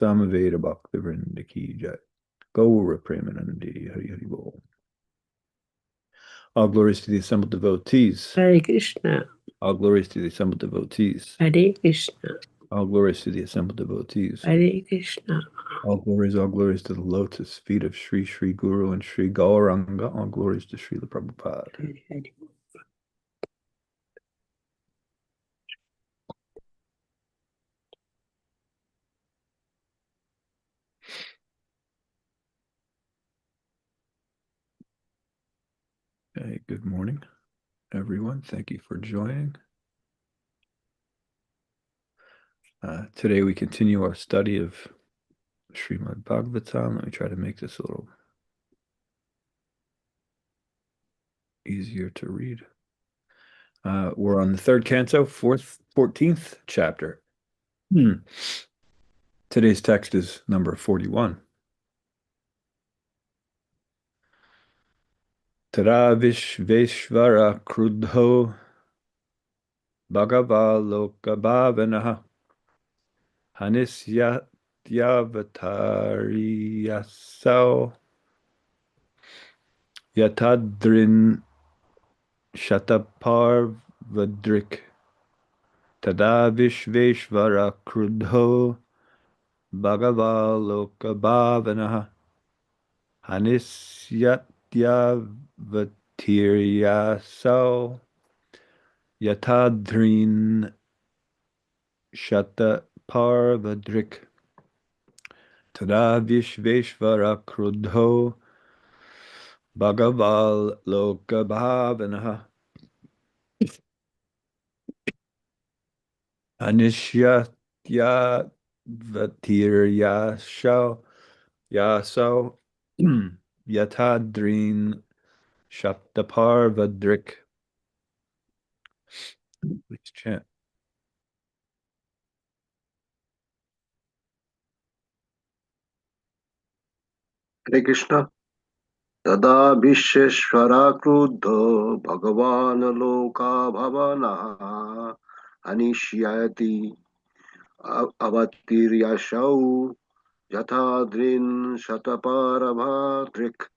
Samaveda Bhaktivinoda Ki Jai. Gaura Premanandi Hari Hari Bol. All glories to the assembled devotees. Hare Krishna. All glories to the assembled devotees. Hare Krishna. All glories to the assembled devotees. Hare Krishna. All glories to the lotus feet of Sri Sri Guru and Sri Gauranga. All glories to Srila Prabhupada. Hare Hare. Hey, good morning, everyone. Thank you for joining. Today we continue our study of Srimad Bhagavatam. Let me try to make this a little easier to read. We're on the third canto, 14th chapter. Today's text is number 41. Tara Vishveshvara Krudho Bhagavaloka Hanisyatyavatariyasau Yatadrin Shataparvadrik Tada Vishveshvara Krudho Bhagavaloka Bhavanaha Hanisyatyavatiryaso Yatadrin Shataparvadrik Tada Vishveshvara Krudho Bhagavaloka Bhavanaha Anishyatyavatiriyaso Yatadrin Shaptaparvadrik. Please chant. Hare Krishna. Tada Visheshvara Krudho Bhagavan Loka Bhavanaha Anishyati Avatiryashau Yatadrin Shataparabhadrik.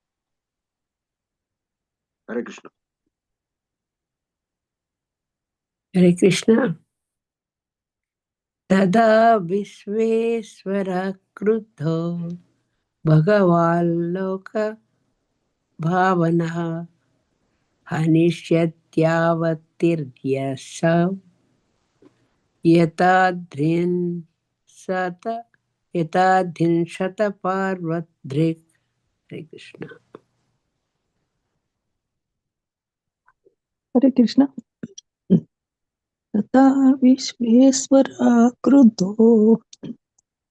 Hare Krishna. Hare Krishna. Tada Vishveshvara Krudho Bhagavaloka Bhavanaha Hanishyatyavatiriyasav Yatadrin Shataparvadrik. Hare Krishna. Hare Krishna. Tata Vishveshvara Krudho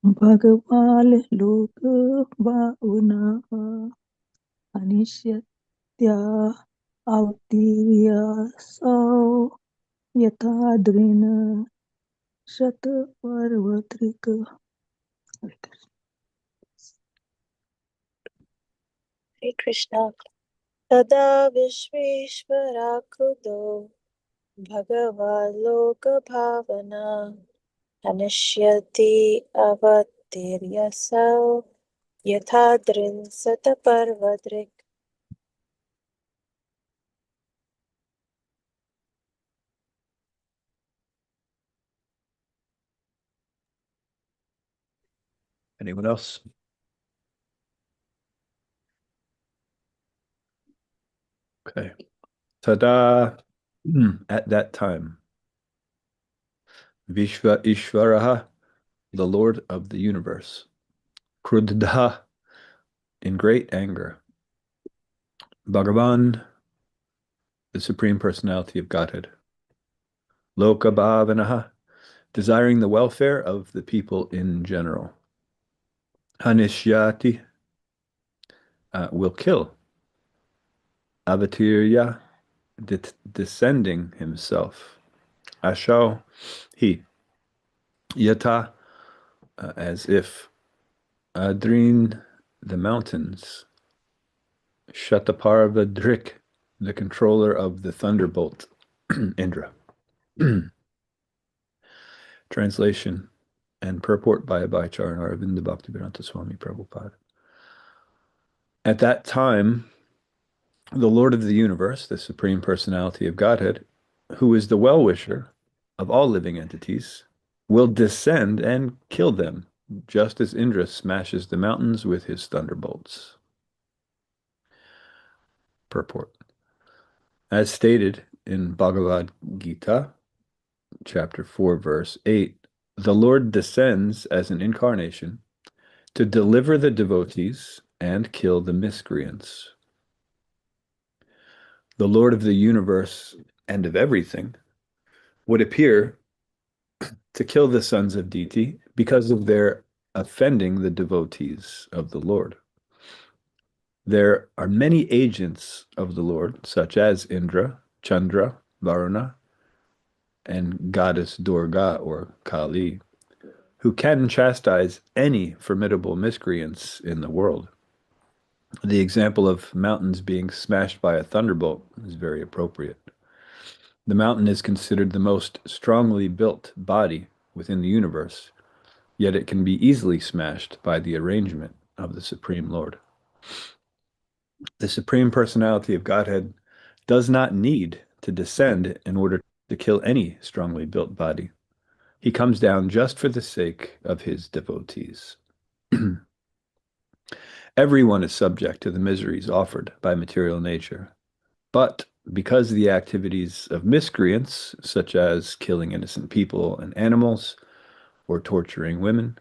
Bhagaval Loka Bhavanaha Anishyatya Avatiryasau Yatadrina Shataparvatrika. Hare Krishna. Tada Vishveshvara Krudho Bhagavaloka Bhavana Anashyati Avatiryasau Yathadrin Sataparvadrik. Anyone else? Okay. Tada, at that time. Vishva Ishvaraha, the Lord of the universe. Krudha, in great anger. Bhagavan, the Supreme Personality of Godhead. Loka Bhavanaha, desiring the welfare of the people in general. Hanishyati, will kill. Avatirya, descending himself. Ashau, he. Yata, as if. Adrin, the mountains. Shataparvadrik, the controller of the thunderbolt. Indra. Translation. and purport by Abhaycharan Aravinda Bhaktivedanta Swami Prabhupada. At that time, the Lord of the universe, the Supreme Personality of Godhead, who is the well-wisher of all living entities, will descend and kill them, just as Indra smashes the mountains with his thunderbolts. Purport. As stated in Bhagavad Gita, chapter 4, verse 8, the Lord descends as an incarnation to deliver the devotees and kill the miscreants. The Lord of the universe and of everything would appear to kill the sons of Diti because of their offending the devotees of the Lord. There are many agents of the Lord, such as Indra, Chandra, Varuna, and goddess Durga or Kali, who can chastise any formidable miscreants in the world. The example of mountains being smashed by a thunderbolt is very appropriate. The mountain is considered the most strongly built body within the universe, yet it can be easily smashed by the arrangement of the Supreme Lord. The Supreme Personality of Godhead does not need to descend in order to kill any strongly built body. He comes down just for the sake of his devotees. Everyone is subject to the miseries offered by material nature. But because the activities of miscreants, such as killing innocent people and animals or torturing women,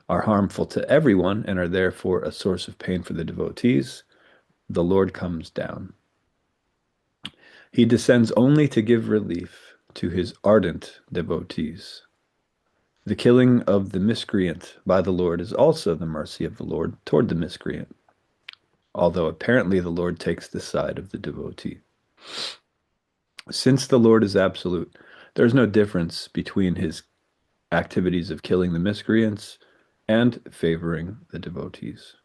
are harmful to everyone and are therefore a source of pain for the devotees, the Lord comes down. He descends only to give relief to his ardent devotees. The killing of the miscreant by the Lord is also the mercy of the Lord toward the miscreant, although apparently the Lord takes the side of the devotee. Since the Lord is absolute, there is no difference between his activities of killing the miscreants and favoring the devotees.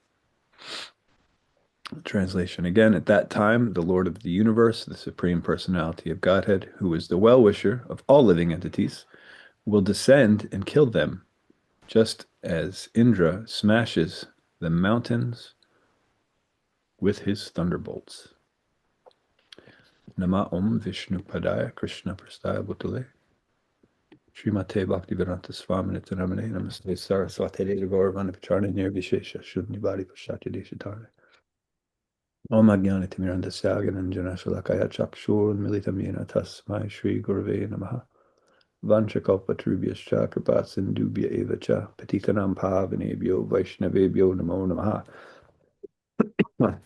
Translation again. At that time, the Lord of the universe, the Supreme Personality of Godhead, who is the well-wisher of all living entities, will descend and kill them, just as Indra smashes the mountains with his thunderbolts. Nama Om Vishnu Padaya Krishna Prastaya Bhutale Srimate Bhaktivedanta Swami Nitanamane Namaste Saraswati Deva Gauravana Pacharna Nirvishesha Shuddhivadi Pashatya Deshatare Om Ajnani Timirandasya Gyananjana Shalakaya Chakshur Militam Yena Tasmai Shri Gurave Namaha Vanchakalpatarubhyascha Kripa Sindhubhya Eva Cha Patitanam Pavanebhyo Vaishnavebhyo Namo Namaha.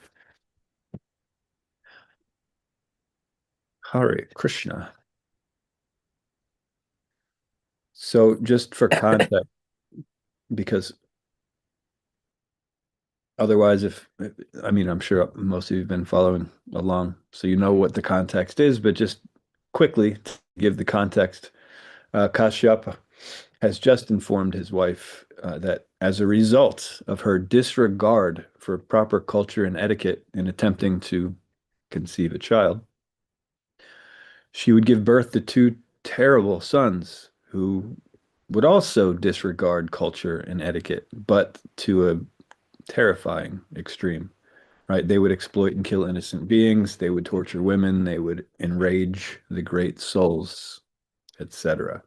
Hare Krishna. So just for context, because otherwise, I'm sure most of you have been following along, so you know what the context is, but just quickly to give the context, Kashyapa has just informed his wife that as a result of her disregard for proper culture and etiquette in attempting to conceive a child, she would give birth to two terrible sons who would also disregard culture and etiquette, but to a terrifying extreme, right? They would exploit and kill innocent beings. They would torture women. They would enrage the great souls, etc.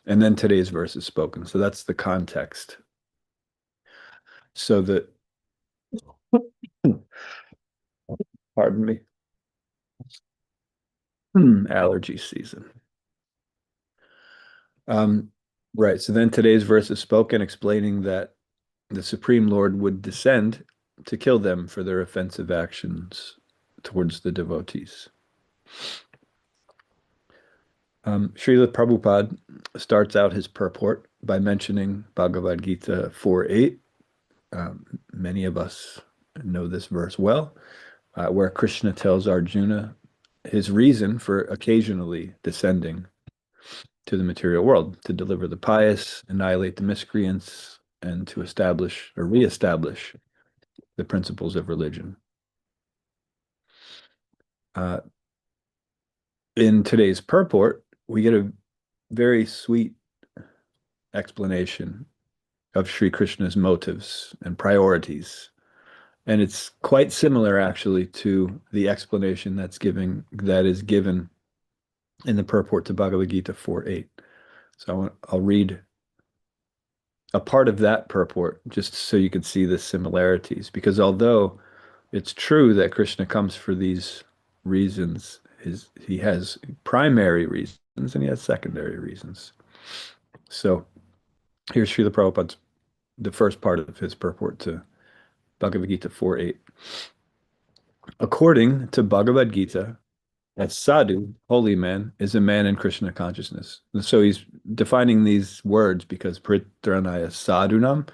And then today's verse is spoken. So that's the context. So that, pardon me, allergy season. Right. So then today's verse is spoken, explaining that the Supreme Lord would descend to kill them for their offensive actions towards the devotees. Srila Prabhupada starts out his purport by mentioning Bhagavad Gita 4:8. Many of us know this verse well, where Krishna tells Arjuna his reason for occasionally descending to the material world, to deliver the pious, annihilate the miscreants, and to establish or reestablish the principles of religion. In today's purport, we get a very sweet explanation of Sri Krishna's motives and priorities. And it's quite similar actually to the explanation that is given in the purport to Bhagavad Gita 4.8. So I'll read a part of that purport just so you can see the similarities. Because although it's true that Krishna comes for these reasons, he has primary reasons and he has secondary reasons. So here's Srila Prabhupada's, the first part of his purport to Bhagavad Gita 4.8. According to Bhagavad Gita, a sadhu, holy man, is a man in Krishna consciousness. And so he's defining these words because pritranaya sadhunam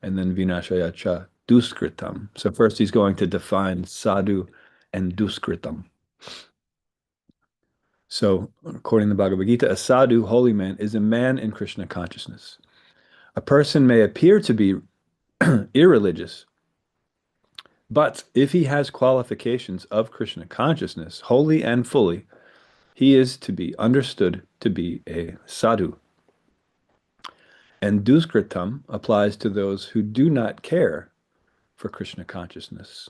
and then vinashaya cha duskritam. So first he's going to define sadhu and duskritam. So according to Bhagavad Gita, a sadhu, holy man, is a man in Krishna consciousness. A person may appear to be irreligious, but if he has qualifications of Krishna consciousness, wholly and fully, he is to be understood to be a sadhu. And duskritam applies to those who do not care for Krishna consciousness.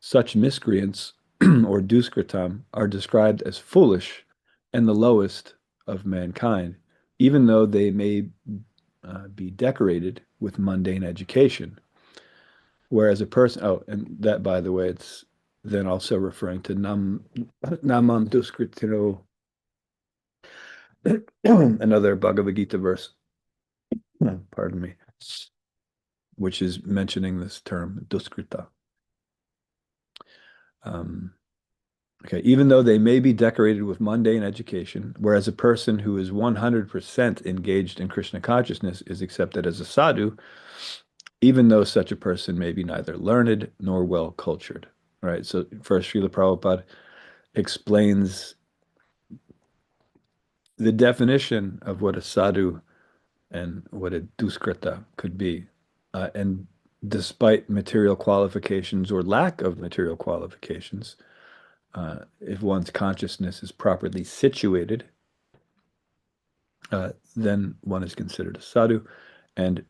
Such miscreants or duskritam are described as foolish and the lowest of mankind, even though they may be decorated with mundane education. Whereas a person, oh, and that, by the way, it's then also referring to namam duskritino, another Bhagavad Gita verse, pardon me, which is mentioning this term duskrita. Okay, even though they may be decorated with mundane education, whereas a person who is 100% engaged in Krishna consciousness is accepted as a sadhu, even though such a person may be neither learned nor well cultured. Right. So first, Srila Prabhupada explains the definition of what a sadhu and what a duskrita could be. And despite material qualifications or lack of material qualifications, if one's consciousness is properly situated, then one is considered a sadhu. And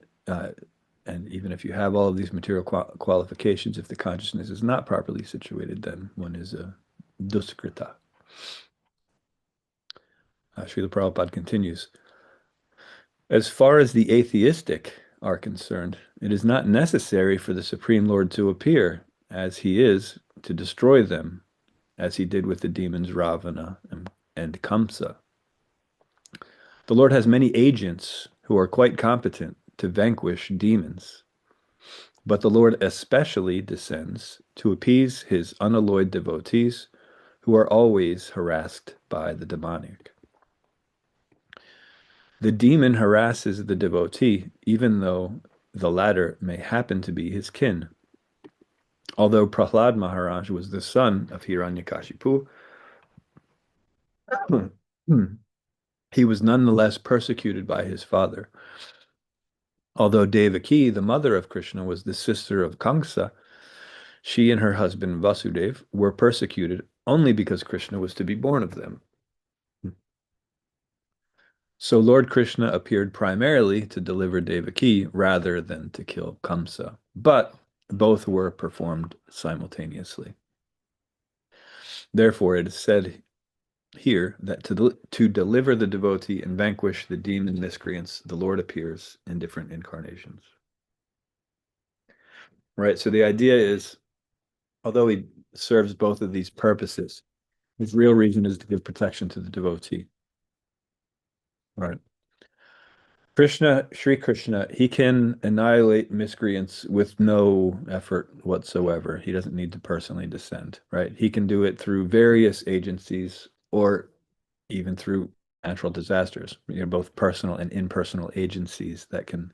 even if you have all of these material qualifications, if the consciousness is not properly situated, then one is a duskrita. Srila Prabhupada continues, as far as the atheistic are concerned, it is not necessary for the Supreme Lord to appear as he is to destroy them, as he did with the demons Ravana and Kamsa. The Lord has many agents who are quite competent to vanquish demons, but the Lord especially descends to appease his unalloyed devotees who are always harassed by the demonic. The demon harasses the devotee even though the latter may happen to be his kin. Although Prahlad Maharaj was the son of Hiranyakashipu, he was nonetheless persecuted by his father. Although Devaki, the mother of Krishna, was the sister of Kamsa, she and her husband Vasudev were persecuted only because Krishna was to be born of them. So Lord Krishna appeared primarily to deliver Devaki rather than to kill Kamsa, but both were performed simultaneously. Therefore, it is said here that to deliver the devotee and vanquish the demon miscreants, the Lord appears in different incarnations. Right, so the idea is, although he serves both of these purposes, his real reason is to give protection to the devotee. Right. Krishna, Sri Krishna, he can annihilate miscreants with no effort whatsoever. He doesn't need to personally descend, right? He can do it through various agencies or even through natural disasters, both personal and impersonal agencies that can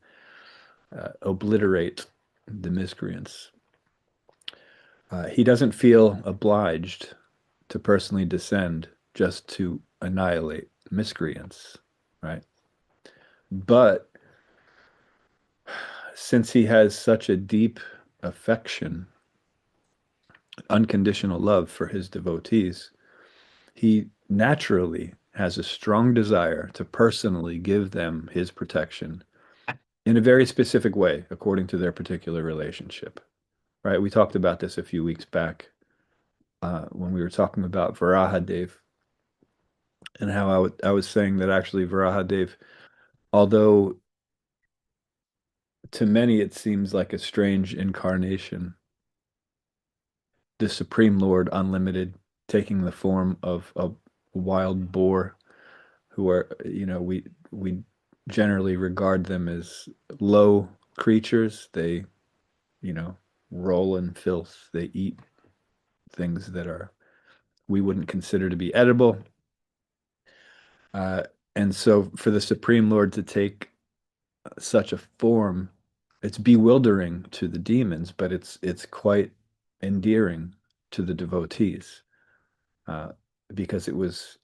obliterate the miscreants. He doesn't feel obliged to personally descend just to annihilate miscreants, right? But since he has such a deep affection, unconditional love for his devotees, he naturally has a strong desire to personally give them his protection in a very specific way, according to their particular relationship. Right? We talked about this a few weeks back when we were talking about Varahadev and how I was saying that actually Varahadev, although to many it seems like a strange incarnation, the Supreme Lord Unlimited taking the form of a wild boar who are, we generally regard them as low creatures. They, you know, roll in filth. They eat things that are we wouldn't consider to be edible. And so for the Supreme Lord to take such a form, it's bewildering to the demons, but it's quite endearing to the devotees, because it was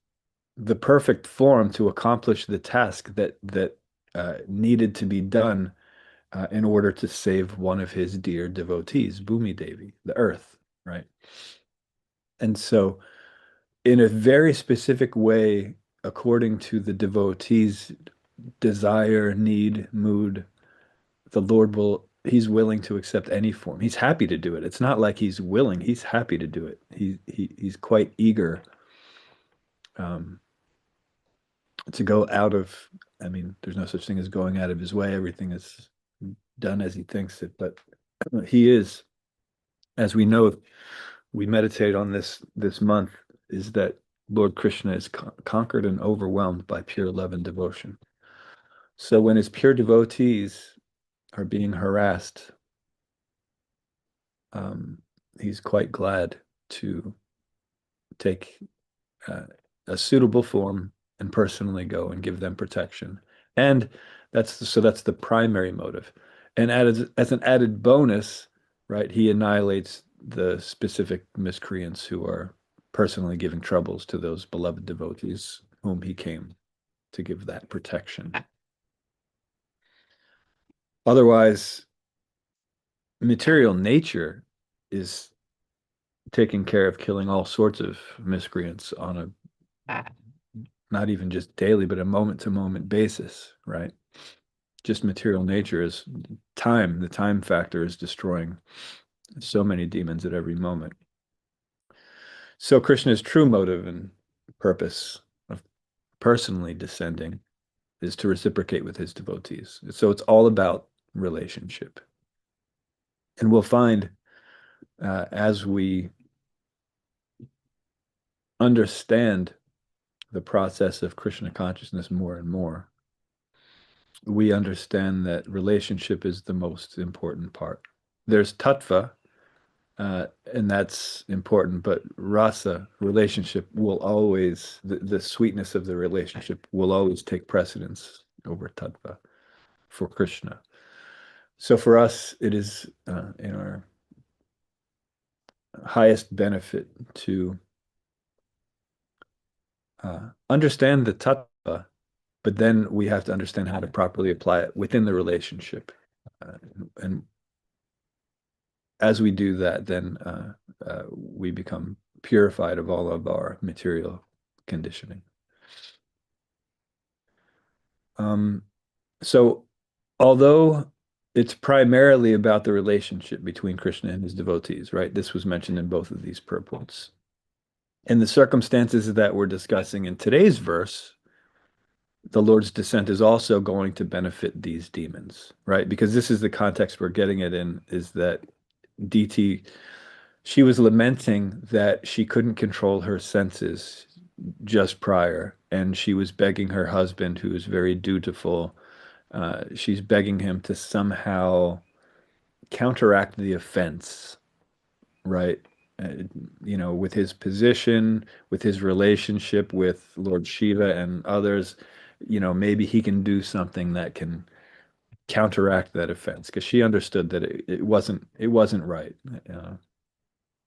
the perfect form to accomplish the task that needed to be done in order to save one of his dear devotees, Bhumi Devi, the earth, right? And so, in a very specific way, according to the devotee's desire, need, mood, the Lord he's willing to accept any form. He's happy to do it. It's not like he's willing, he's happy to do it. He's quite eager um, to go out of, I mean, there's no such thing as going out of his way. Everything is done as he thinks it, but he is, as we know, we meditate on this month, is that Lord Krishna is conquered and overwhelmed by pure love and devotion. So when his pure devotees are being harassed, he's quite glad to take a suitable form and personally go and give them protection. And that's the primary motive. And as an added bonus, right, he annihilates the specific miscreants who are personally giving troubles to those beloved devotees whom he came to give that protection. Otherwise, material nature is taking care of killing all sorts of miscreants on a not even just daily, but a moment to moment basis, right? Just material nature is time. The time factor is destroying so many demons at every moment. So Krishna's true motive and purpose of personally descending is to reciprocate with his devotees. So it's all about relationship. And we'll find as we understand the process of Krishna consciousness more and more, we understand that relationship is the most important part. There's tattva, and that's important, but rasa, relationship, will always, the sweetness of the relationship will always take precedence over tattva for Krishna. So for us, it is in our highest benefit to understand the tattva, but then we have to understand how to properly apply it within the relationship. And as we do that, then we become purified of all of our material conditioning. So although it's primarily about the relationship between Krishna and his devotees, right? This was mentioned in both of these purports. In the circumstances that we're discussing in today's verse, the Lord's descent is also going to benefit these demons, right? Because this is the context we're getting it in, is that DT, she was lamenting that she couldn't control her senses just prior, and she was begging her husband, who is very dutiful, she's begging him to somehow counteract the offense, right? With his position, with his relationship with Lord Shiva and others, maybe he can do something that can counteract that offense, because she understood that it wasn't right.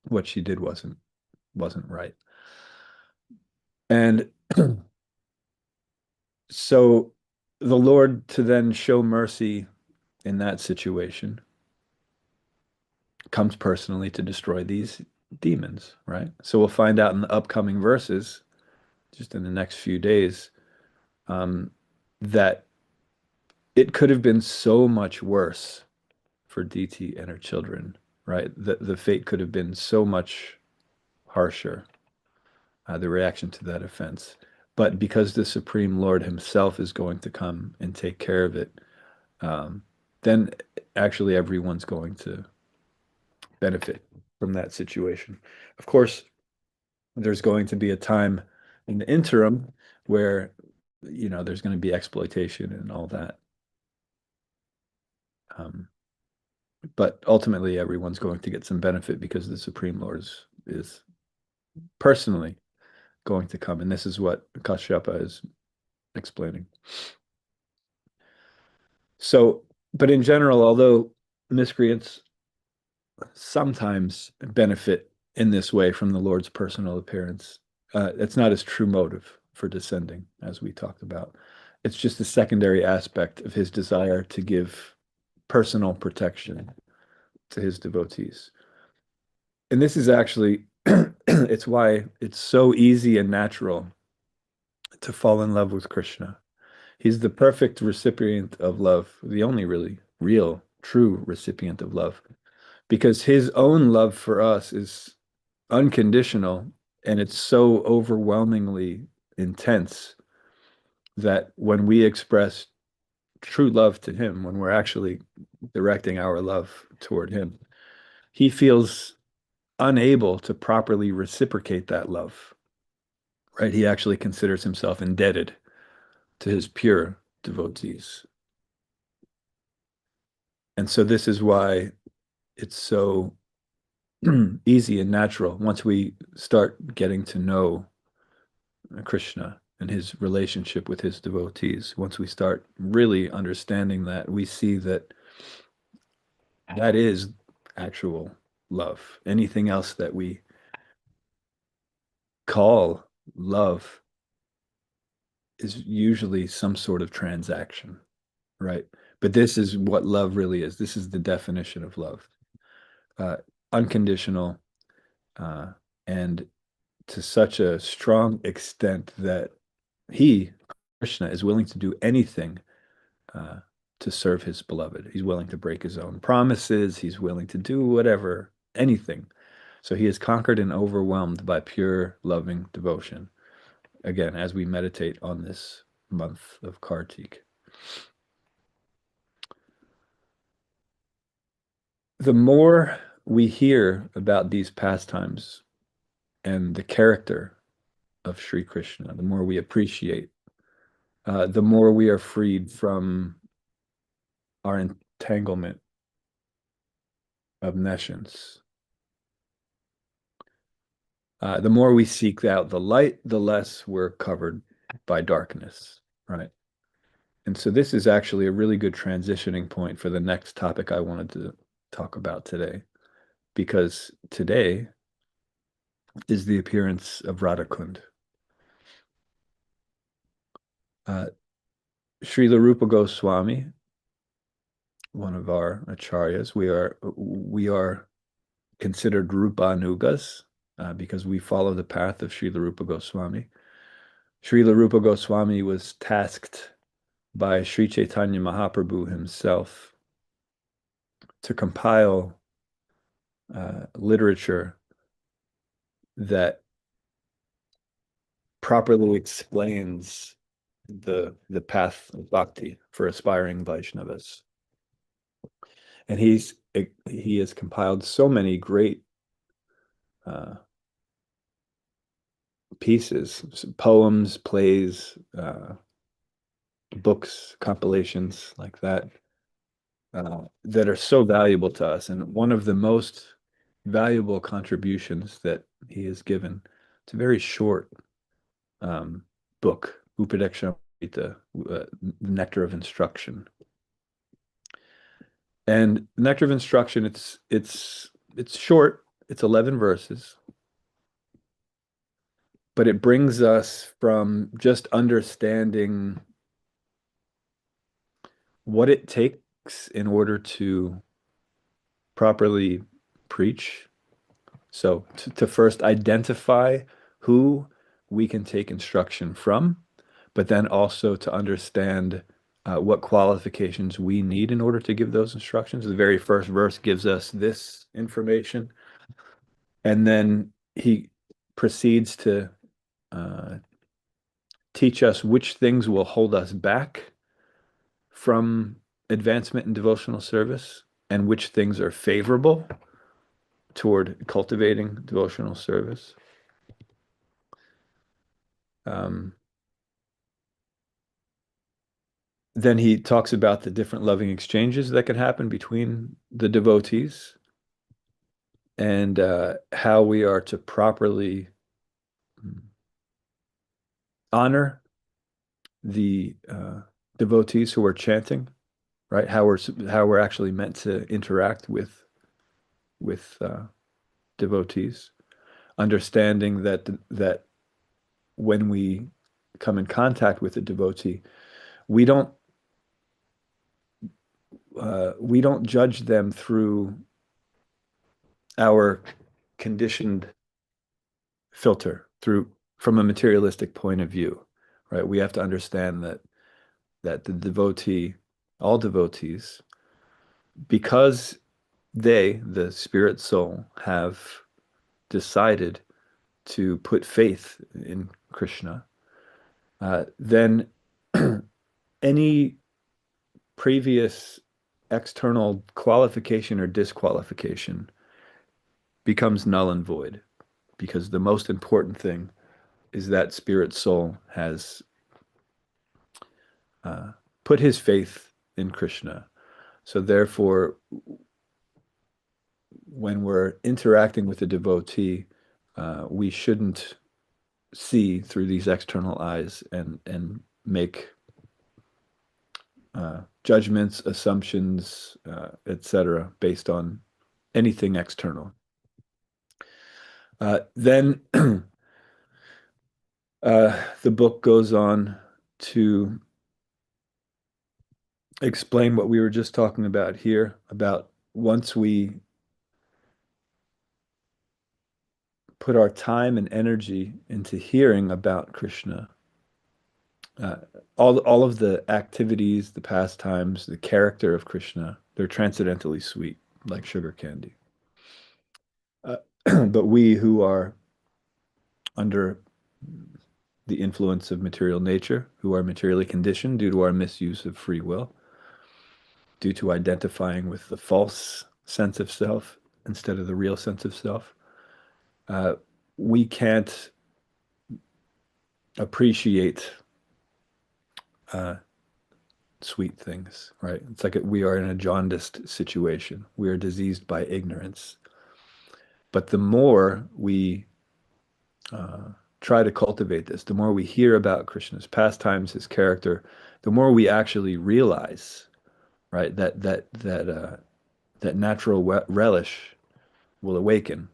What she did wasn't right. And so the Lord, to then show mercy in that situation, comes personally to destroy these demons, right? So we'll find out in the upcoming verses just in the next few days, that it could have been so much worse for DT and her children, right? The fate could have been so much harsher, the reaction to that offense. But because the Supreme Lord himself is going to come and take care of it, then actually everyone's going to benefit from that situation. Of course, there's going to be a time in the interim where, there's going to be exploitation and all that. But ultimately, everyone's going to get some benefit because the Supreme Lord is personally going to come. And this is what Kashyapa is explaining. So, but in general, although miscreants sometimes benefit in this way from the Lord's personal appearance, it's not his true motive for descending, as we talked about. It's just a secondary aspect of his desire to give personal protection to his devotees. And this is actually, it's why it's so easy and natural to fall in love with Krishna. He's the perfect recipient of love, the only really real, true recipient of love, because his own love for us is unconditional and it's so overwhelmingly intense that when we express true love to him, when we're actually directing our love toward him, he feels unable to properly reciprocate that love, right? He actually considers himself indebted to his pure devotees. And so this is why it's so easy and natural once we start getting to know Krishna and his relationship with his devotees. Once we start really understanding that, we see that that is actual love. Anything else that we call love is usually some sort of transaction, right? But this is what love really is. This is the definition of love. Unconditional, and to such a strong extent that he, Krishna, is willing to do anything to serve his beloved. He's willing to break his own promises. He's willing to do whatever, anything. So he is conquered and overwhelmed by pure loving devotion. Again, as we meditate on this month of Kartik. The more we hear about these pastimes and the character of Sri Krishna, the more we appreciate, the more we are freed from our entanglement of nescience. The more we seek out the light, the less we're covered by darkness, right? And so this is actually a really good transitioning point for the next topic I wanted to talk about today, because today is the appearance of Radhakund. Srila Rupa Goswami, one of our acharyas, we are considered Rupanugas because we follow the path of Srila Rupa Goswami. Srila Rupa Goswami was tasked by Sri Chaitanya Mahaprabhu himself to compile literature that properly explains the path of bhakti for aspiring Vaishnavas. And he has compiled so many great pieces, poems, plays, books, compilations like that, that are so valuable to us. And one of the most valuable contributions that he has given, it's a very short book, Upadekshramrita, Nectar of Instruction. And Nectar of Instruction, it's short, it's 11 verses, but it brings us from just understanding what it takes in order to properly preach. So to first identify who we can take instruction from, but then also to understand what qualifications we need in order to give those instructions. The very first verse gives us this information, and then he proceeds to uh, teach us which things will hold us back from advancement in devotional service and which things are favorable toward cultivating devotional service. Um, then he talks about the different loving exchanges that can happen between the devotees and how we are to properly honor the devotees who are chanting, right? How we're actually meant to interact with devotees, understanding that when we come in contact with a devotee, we don't judge them through our conditioned filter, through from a materialistic point of view, right? We have to understand that the devotee, all devotees, because the spirit soul, have decided to put faith in Krishna, then any previous external qualification or disqualification becomes null and void, because the most important thing is that spirit soul has put his faith in Krishna. So therefore, when we're interacting with a devotee, we shouldn't see through these external eyes and make judgments, assumptions, etc., based on anything external. Then the book goes on to explain what we were just talking about here, about once we put our time and energy into hearing about Krishna, uh, all of the activities, the pastimes, the character of Krishna, they're transcendently sweet, like sugar candy. But we who are under the influence of material nature, who are materially conditioned due to our misuse of free will, due to identifying with the false sense of self instead of the real sense of self, we can't appreciate sweet things, right? It's like we are in a jaundiced situation. We are diseased by ignorance. But the more we try to cultivate this, the more we hear about Krishna's pastimes, his character, the more we actually realize, right, that natural relish will awaken,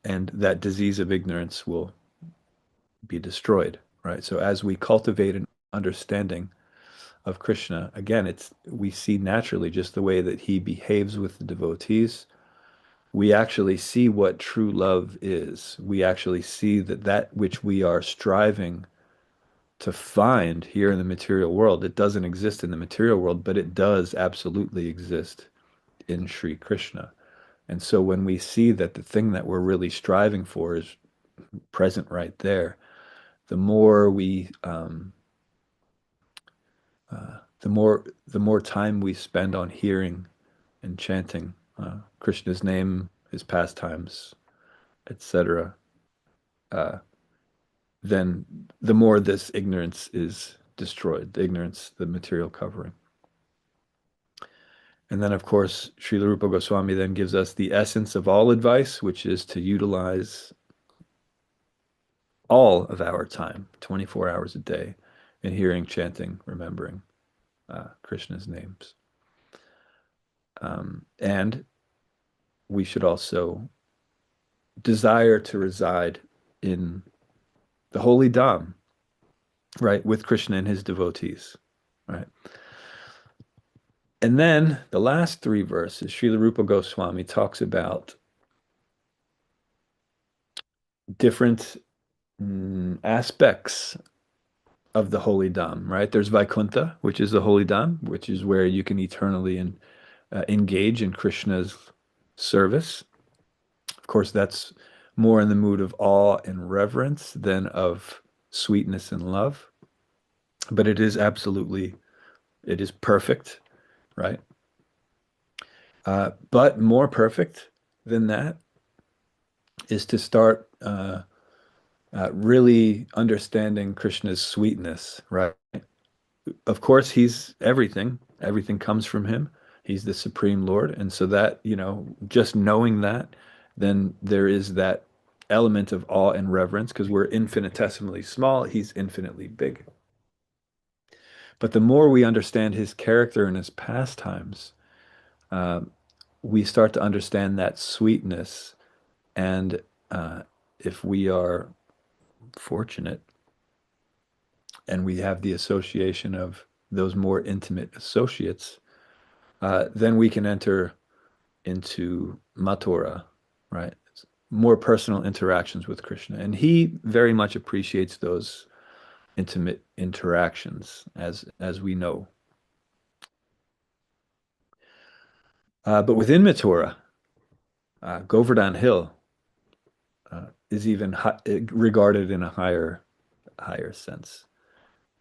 and that disease of ignorance will be destroyed, right? So as we cultivate an understanding of Krishna, again, we see naturally just the way that he behaves with the devotees. We actually see what true love is. We actually see that which we are striving to find here in the material world, it doesn't exist in the material world, but it does absolutely exist in Sri Krishna. And so when we see that the thing that we're really striving for is present right there, the more the more time we spend on hearing and chanting Krishna's name, his pastimes, etc., then the more this ignorance is destroyed, the ignorance, the material covering. And then, of course, Srila Rupa Goswami then gives us the essence of all advice, which is to utilize all of our time, 24 hours a day, in hearing, chanting, remembering Krishna's names. And we should also desire to reside in the holy Dham, right, with Krishna and his devotees, right? And then the last three verses, Srila Rupa Goswami talks about different aspects of the holy Dham, right? There's Vaikuntha, which is the holy Dham, which is where you can eternally engage in Krishna's service. Of course, that's more in the mood of awe and reverence than of sweetness and love. But it is absolutely, it is perfect, right? But more perfect than that is to start really understanding Krishna's sweetness, right? Of course, he's everything. Everything comes from him. He's the Supreme Lord. And so that, just knowing that, then there is that element of awe and reverence because we're infinitesimally small. He's infinitely big. But the more we understand his character and his pastimes, uh, we start to understand that sweetness. And if we are fortunate and we have the association of those more intimate associates, then we can enter into Mathura, right? More personal interactions with Krishna. And he very much appreciates those intimate interactions, as we know. But within Mathura, Govardhan Hill is even regarded in a higher sense.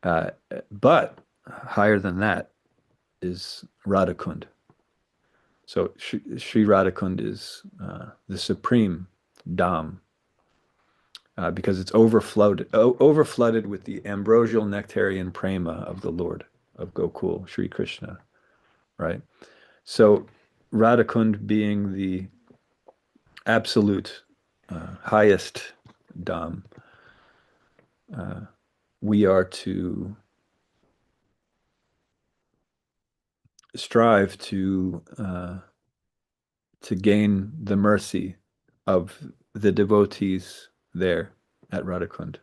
But higher than that is Radhakund. So Sri Radhakund is the supreme Dham because it's overflooded with the ambrosial nectarian prema of the Lord of Gokul, Sri Krishna, right? So Radhakund being the absolute highest Dham, we are to strive to gain the mercy of the devotees there at Radhakund.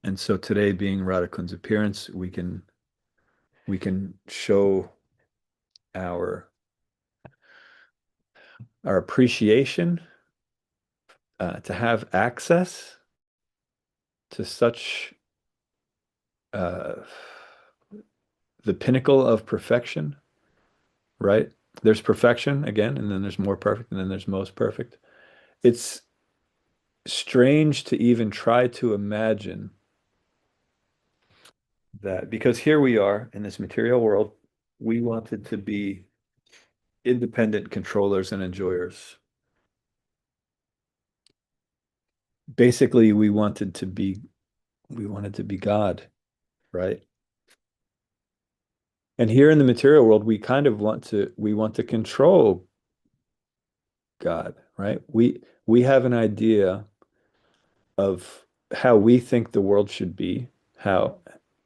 And so today, being Radhakund's appearance, we can show our appreciation to have access to such the pinnacle of perfection, right? There's perfection again, and then there's more perfect, and then there's most perfect. It's strange to even try to imagine that because here we are in this material world, we wanted to be independent controllers and enjoyers. Basically, we wanted to be God, right? And here in the material world, we kind of want to control God, right? We have an idea of how we think the world should be, how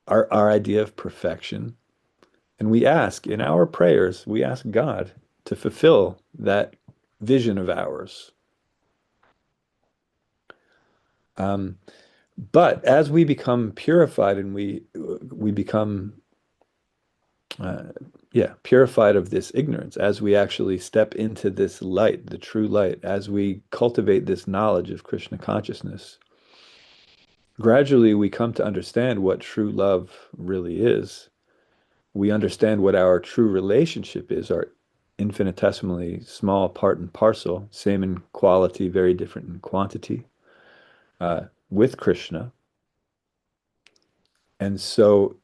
our idea of perfection. And we ask in our prayers, we ask God to fulfill that vision of ours. But as we become purified and we become purified of this ignorance, as we actually step into this light, the true light, as we cultivate this knowledge of Krishna consciousness, gradually we come to understand what true love really is. We understand what our true relationship is, our infinitesimally small part and parcel, same in quality, very different in quantity, with Krishna. And so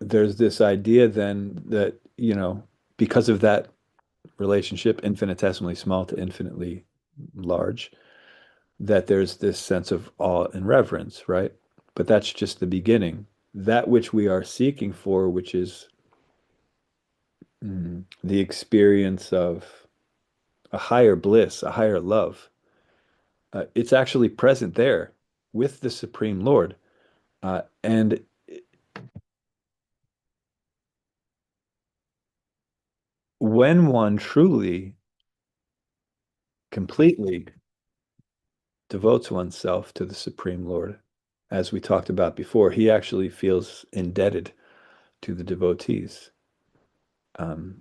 there's this idea then that, because of that relationship, infinitesimally small to infinitely large, that there's this sense of awe and reverence, right? But that's just the beginning. That which we are seeking for, which is the experience of a higher bliss, a higher love, it's actually present there with the Supreme Lord. And when one truly, completely devotes oneself to the Supreme Lord, as we talked about before, he actually feels indebted to the devotees. And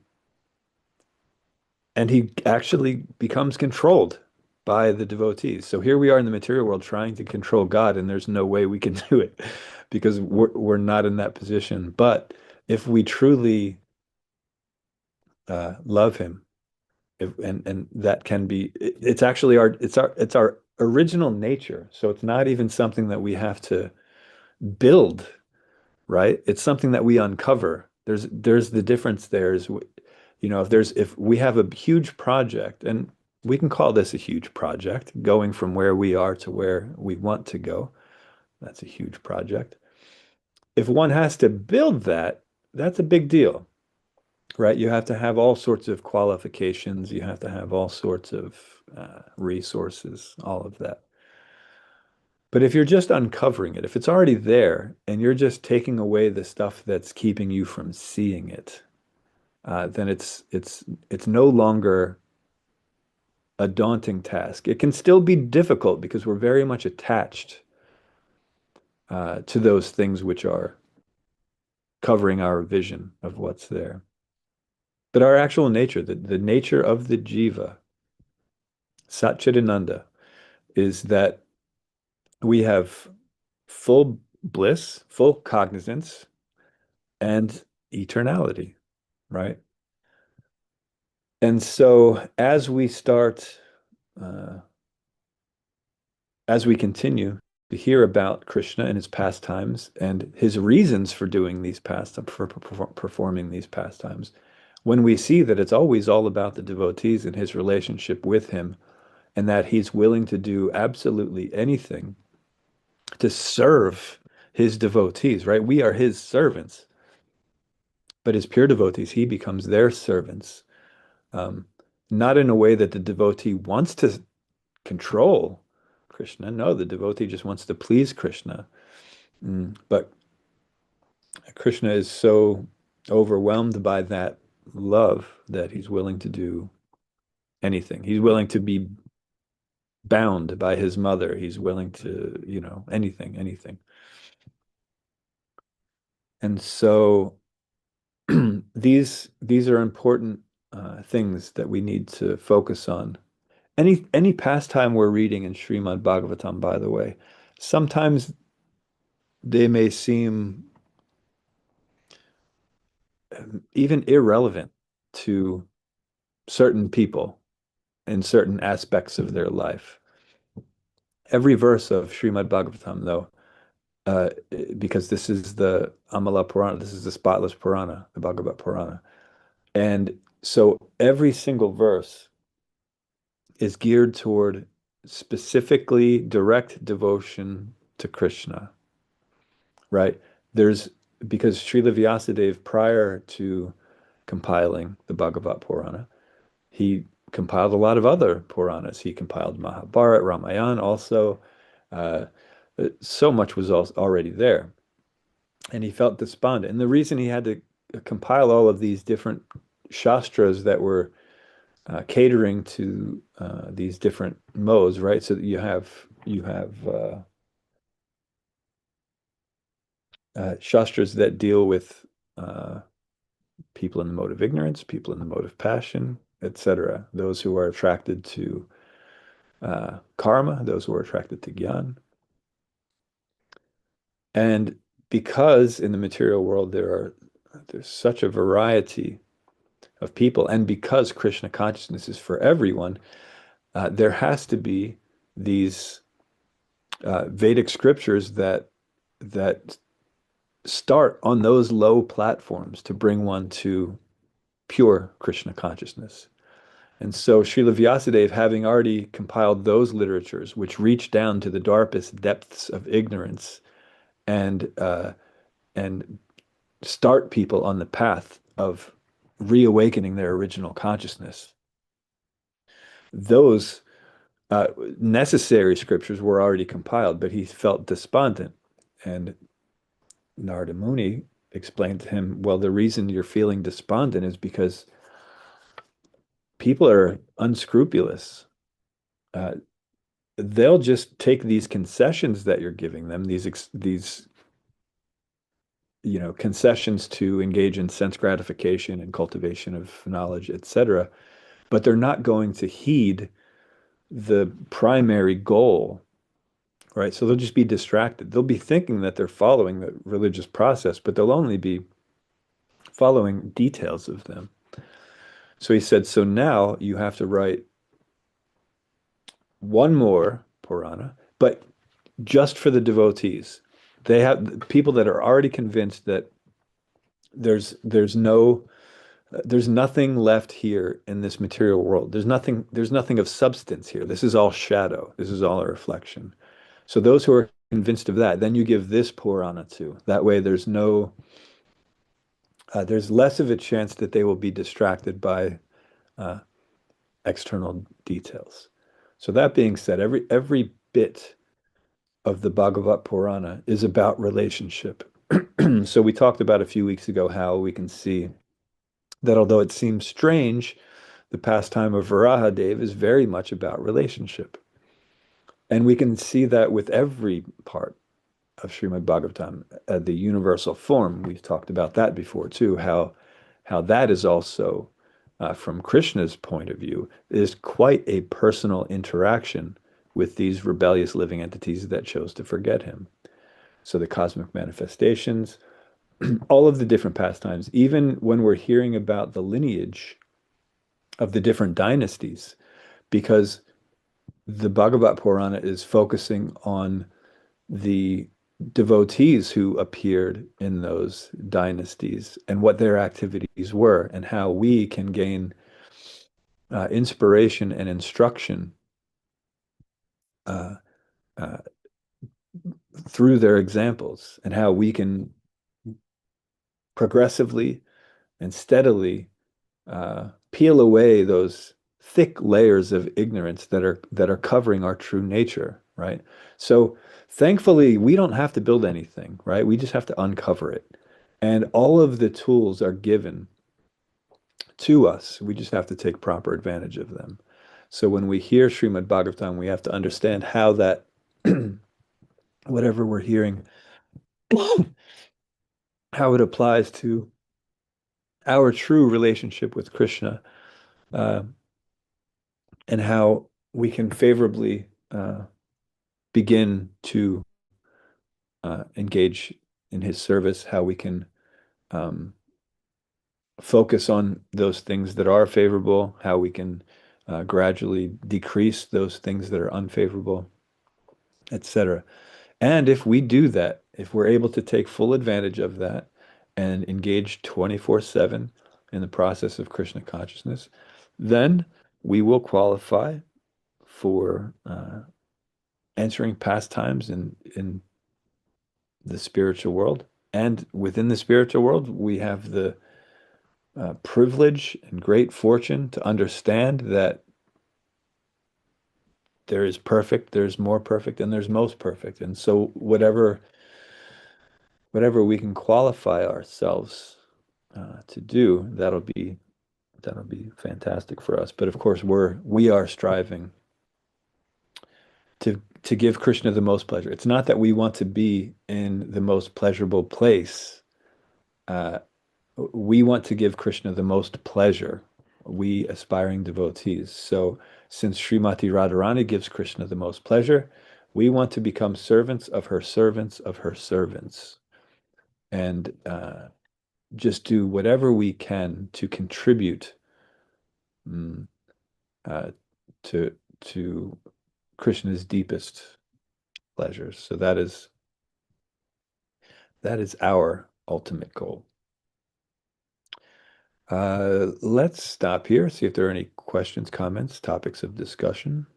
he actually becomes controlled by the devotees. So here we are in the material world trying to control God, and there's no way we can do it because we're not in that position. But if we truly love him, and that can be, it's actually our original nature. So it's not even something that we have to build, right? It's something that we uncover. There's the difference there is, if we have a huge project, and we can call this a huge project, going from where we are to where we want to go. That's a huge project. If one has to build that, that's a big deal, right? You have to have all sorts of qualifications. You have to have all sorts of resources, all of that. But if you're just uncovering it, if it's already there and you're just taking away the stuff that's keeping you from seeing it, then it's no longer a daunting task. It can still be difficult because we're very much attached to those things which are covering our vision of what's there. But our actual nature, the nature of the jiva, Satchidananda, is that we have full bliss, full cognizance, and eternality, right? And so uh, as we continue to hear about Krishna and his pastimes and his reasons for doing these pastimes, for performing these pastimes, when we see that it's always all about the devotees and his relationship with him, and that he's willing to do absolutely anything to serve his devotees, right? We are his servants, but as pure devotees, he becomes their servants. Um, Not in a way that the devotee wants to control Krishna. No, the devotee just wants to please Krishna. But Krishna is so overwhelmed by that love that he's willing to do anything. He's willing to be bound by his mother. He's willing to, anything, anything. And so these are important things that we need to focus on. Any pastime we're reading in Srimad Bhagavatam, by the way, sometimes they may seem even irrelevant to certain people in certain aspects of their life. Every verse of Srimad Bhagavatam, though, uh, because this is the Amala Purana, this is the spotless Purana, the Bhagavad Purana. And so every single verse is geared toward specifically direct devotion to Krishna, right? There's because Srila Vyasadeva, prior to compiling the Bhagavad Purana, he compiled a lot of other Puranas. He compiled Mahabharata, Ramayana also. Uh, so much was already there. And he felt despondent. And the reason he had to compile all of these different shastras that were catering to these different modes, right? So that you have shastras that deal with people in the mode of ignorance, people in the mode of passion, etc. Those who are attracted to karma, those who are attracted to gyan. And because in the material world there's such a variety of people, and because Krishna consciousness is for everyone, there has to be these Vedic scriptures that start on those low platforms to bring one to pure Krishna consciousness. And so Srila Vyasadeva, having already compiled those literatures, which reach down to the darkest depths of ignorance and start people on the path of reawakening their original consciousness, those necessary scriptures were already compiled, but he felt despondent. And Narada Muni explained to him, well, the reason you're feeling despondent is because people are unscrupulous. They'll just take these concessions that you're giving them, these concessions to engage in sense gratification and cultivation of knowledge, etc. But they're not going to heed the primary goal, right? So they'll just be distracted. They'll be thinking that they're following the religious process, but they'll only be following details of them. So he said, so now you have to write one more Purana, but just for the devotees. They have people that are already convinced that there's no there's nothing left here in this material world. There's nothing of substance here. This is all shadow. This is all a reflection. So those who are convinced of that, then you give this Purana to. That way there's less of a chance that they will be distracted by uh, external details. So that being said, every bit of the Bhagavat Purana is about relationship. So we talked about a few weeks ago how we can see that although it seems strange, the pastime of Varahadev is very much about relationship. And we can see that with every part of Srimad Bhagavatam, the universal form. We've talked about that before too, how that is also, from Krishna's point of view, is quite a personal interaction with these rebellious living entities that chose to forget him. So the cosmic manifestations, all of the different pastimes, even when we're hearing about the lineage of the different dynasties, because the Bhagavat Purana is focusing on the devotees who appeared in those dynasties and what their activities were, and how we can gain inspiration and instruction uh, uh, through their examples, and how we can progressively and steadily peel away those thick layers of ignorance that are covering our true nature, right? So thankfully, we don't have to build anything, right? We just have to uncover it. And all of the tools are given to us. We just have to take proper advantage of them. So when we hear Srimad Bhagavatam, we have to understand how that whatever we're hearing, how it applies to our true relationship with Krishna, uh, and how we can favorably begin to engage in his service, how we can um, focus on those things that are favorable, how we can gradually decrease those things that are unfavorable, etc. And if we do that, if we're able to take full advantage of that and engage 24/7 in the process of Krishna consciousness, then we will qualify for entering pastimes in the spiritual world. And within the spiritual world, we have the privilege and great fortune to understand that there is perfect, there's more perfect, and there's most perfect. And so whatever we can qualify ourselves to do, that'll be fantastic for us. But of course, we are striving to give Krishna the most pleasure. It's not that we want to be in the most pleasurable place. Uh, we want to give Krishna the most pleasure, we aspiring devotees. So since Srimati Radharani gives Krishna the most pleasure, we want to become servants of her servants of her servants, and just do whatever we can to contribute mm, uh, to Krishna's deepest pleasures. So that is our ultimate goal. Let's stop here, see if there are any questions, comments, topics of discussion.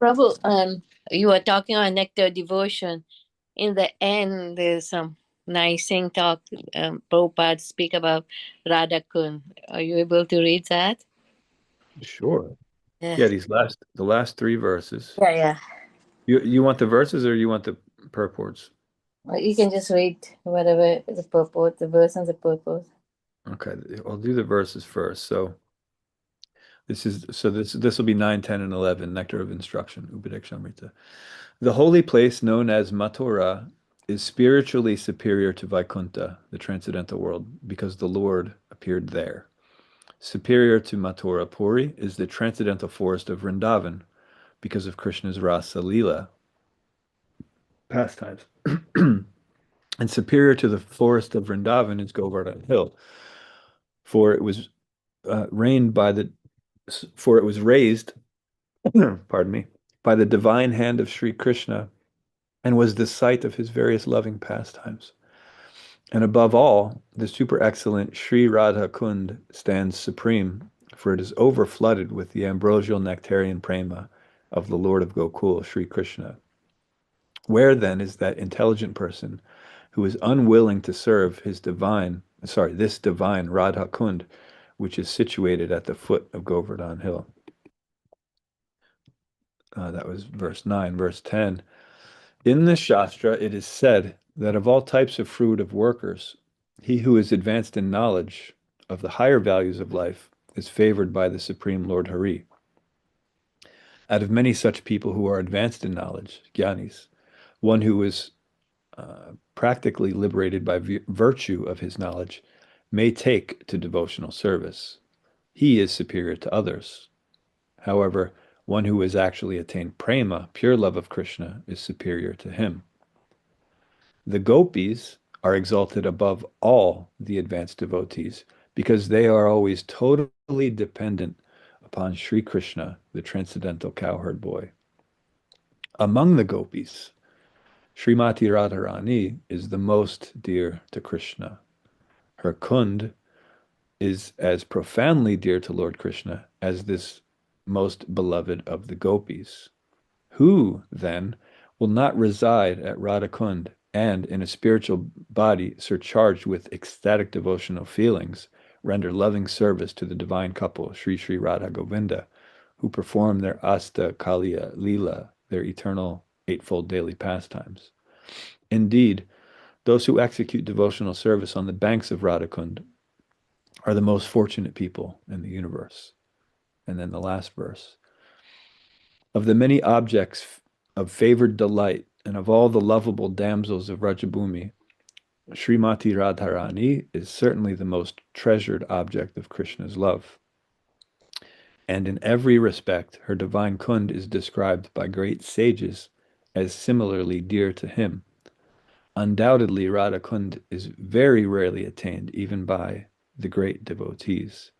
Prabhu, you were talking on nectar devotion. In the end, there's some nice thing talk. Prabhupada speak about Radha Kund. Are you able to read that? Sure. Yeah. Yeah, the last three verses. Yeah, yeah. You want the verses or you want the purports? Well, you can just read whatever the purport, the verse and the purport. Okay, I'll do the verses first. So this will be 9, 10, and 11, Nectar of Instruction, Upadekshamrita. The holy place known as Mathura is spiritually superior to Vaikuntha, the transcendental world, because the Lord appeared there. Superior to Mathura Puri is the transcendental forest of Vrindavan, because of Krishna's Rasa Leela pastimes. And superior to the forest of Vrindavan is Govardhan Hill, for it was reigned by the, for it was raised, pardon me, by the divine hand of Sri Krishna, and was the site of his various loving pastimes. And above all, the super excellent Sri Radha Kund stands supreme, for it is overflooded with the ambrosial nectarian prema of the Lord of Gokul, Sri Krishna. Where then is that intelligent person who is unwilling to serve this divine Radha Kund, which is situated at the foot of Govardhan Hill? That was verse 9. Verse 10. In the Shastra, it is said that of all types of fruit of workers, he who is advanced in knowledge of the higher values of life is favored by the Supreme Lord Hari. Out of many such people who are advanced in knowledge, jnanis, one who is practically liberated by virtue of his knowledge may take to devotional service. He is superior to others. However, one who has actually attained prema, pure love of Krishna, is superior to him. The gopis are exalted above all the advanced devotees because they are always totally dependent upon Sri Krishna, the transcendental cowherd boy. Among the gopis, Srimati Radharani is the most dear to Krishna. Her Kund is as profoundly dear to Lord Krishna as this most beloved of the gopis. Who, then, will not reside at Radhakund and, in a spiritual body surcharged with ecstatic devotional feelings, render loving service to the divine couple, Sri Sri Radha Govinda, who perform their Asta Kaliya Leela, their eternal eightfold daily pastimes? Indeed, those who execute devotional service on the banks of Radhakund are the most fortunate people in the universe. And then the last verse. Of the many objects of favored delight and of all the lovable damsels of Rajabhumi, Srimati Radharani is certainly the most treasured object of Krishna's love. And in every respect, her divine Kund is described by great sages as similarly dear to him. Undoubtedly, Radha Kund is very rarely attained even by the great devotees.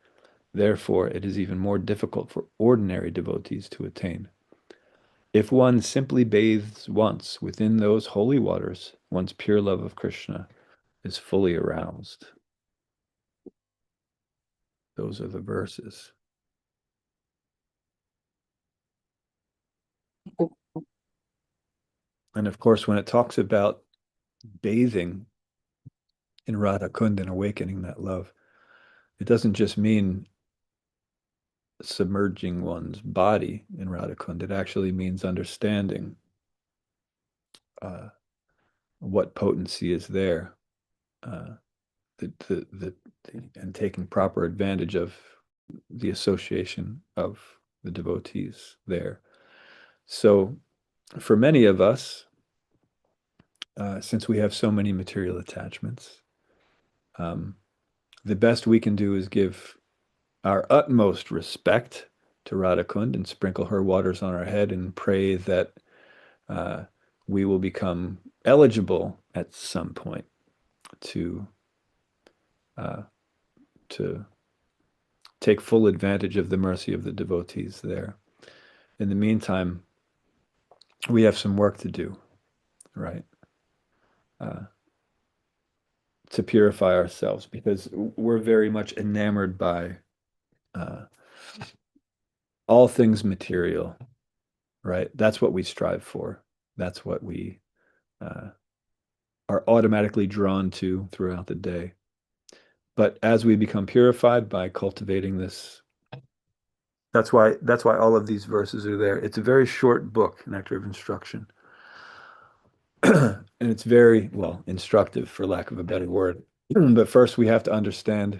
Therefore, it is even more difficult for ordinary devotees to attain. If one simply bathes once within those holy waters, one's pure love of Krishna is fully aroused. Those are the verses. And of course, when it talks about bathing in Radha Kund and awakening that love, it doesn't just mean submerging one's body in Radha Kund. It actually means understanding what potency is there, and taking proper advantage of the association of the devotees there. So for many of us, since we have so many material attachments, the best we can do is give our utmost respect to Radha Kund and sprinkle her waters on our head and pray that we will become eligible at some point to take full advantage of the mercy of the devotees there. In the meantime, we have some work to do, right? To purify ourselves, because we're very much enamored by all things material, right? That's what we strive for. That's what we are automatically drawn to throughout the day. But as we become purified by cultivating this, that's why all of these verses are there. It's a very short book, Nectar of Instruction. And it's very, well, instructive, for lack of a better word. But first we have to understand,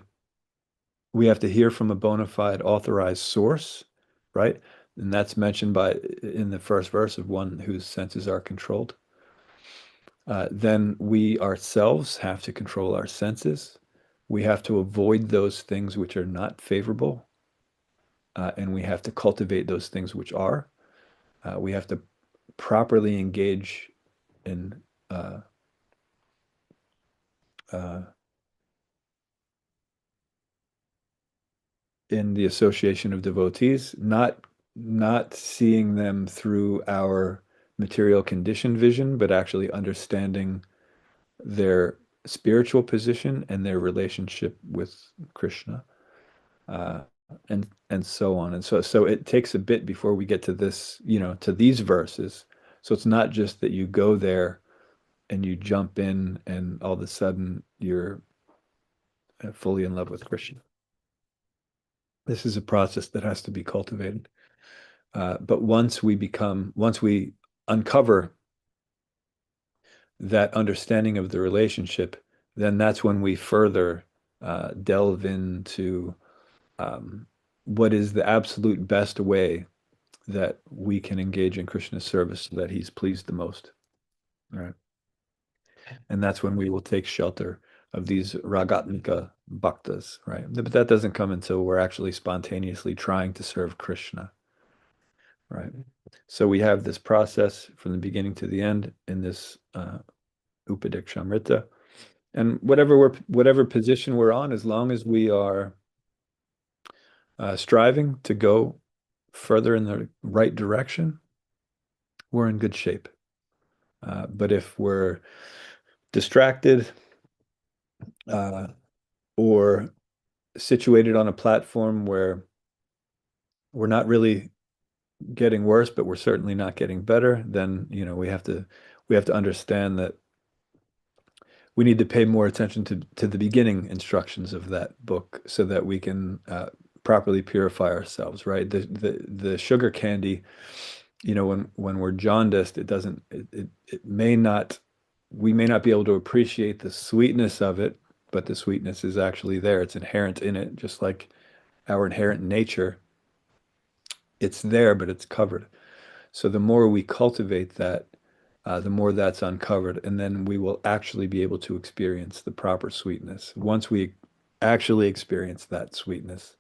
we have to hear from a bona fide authorized source, right? And that's mentioned in the first verse of one whose senses are controlled. then we ourselves have to control our senses. We have to avoid those things which are not favorable, and we have to cultivate those things which are. We have to properly engage in uh, uh, in the association of devotees, not seeing them through our material condition vision, but actually understanding their spiritual position and their relationship with Krishna, uh, and so on. And so it takes a bit before we get to this, to these verses. So it's not just that you go there and you jump in and all of a sudden you're fully in love with Krishna. This is a process that has to be cultivated. But once we uncover that understanding of the relationship, then that's when we further delve into what is the absolute best way that we can engage in Krishna's service so that he's pleased the most. All right. And that's when we will take shelter of these ragatmika bhaktas, right? But that doesn't come until we're actually spontaneously trying to serve Krishna, right? So we have this process from the beginning to the end in this Upadikshamrita. And whatever position we're on, as long as we are striving to go further in the right direction, we're in good shape. But if we're distracted or situated on a platform where we're not really getting worse, but we're certainly not getting better, then we have to understand that we need to pay more attention to the beginning instructions of that book so that we can properly purify ourselves, right? The sugar candy, when we're jaundiced, it may not we may not be able to appreciate the sweetness of it, but the sweetness is actually there. It's inherent in it, just like our inherent nature. It's there, but it's covered. So the more we cultivate that, the more that's uncovered, and then we will actually be able to experience the proper sweetness. Once we actually experience that sweetness,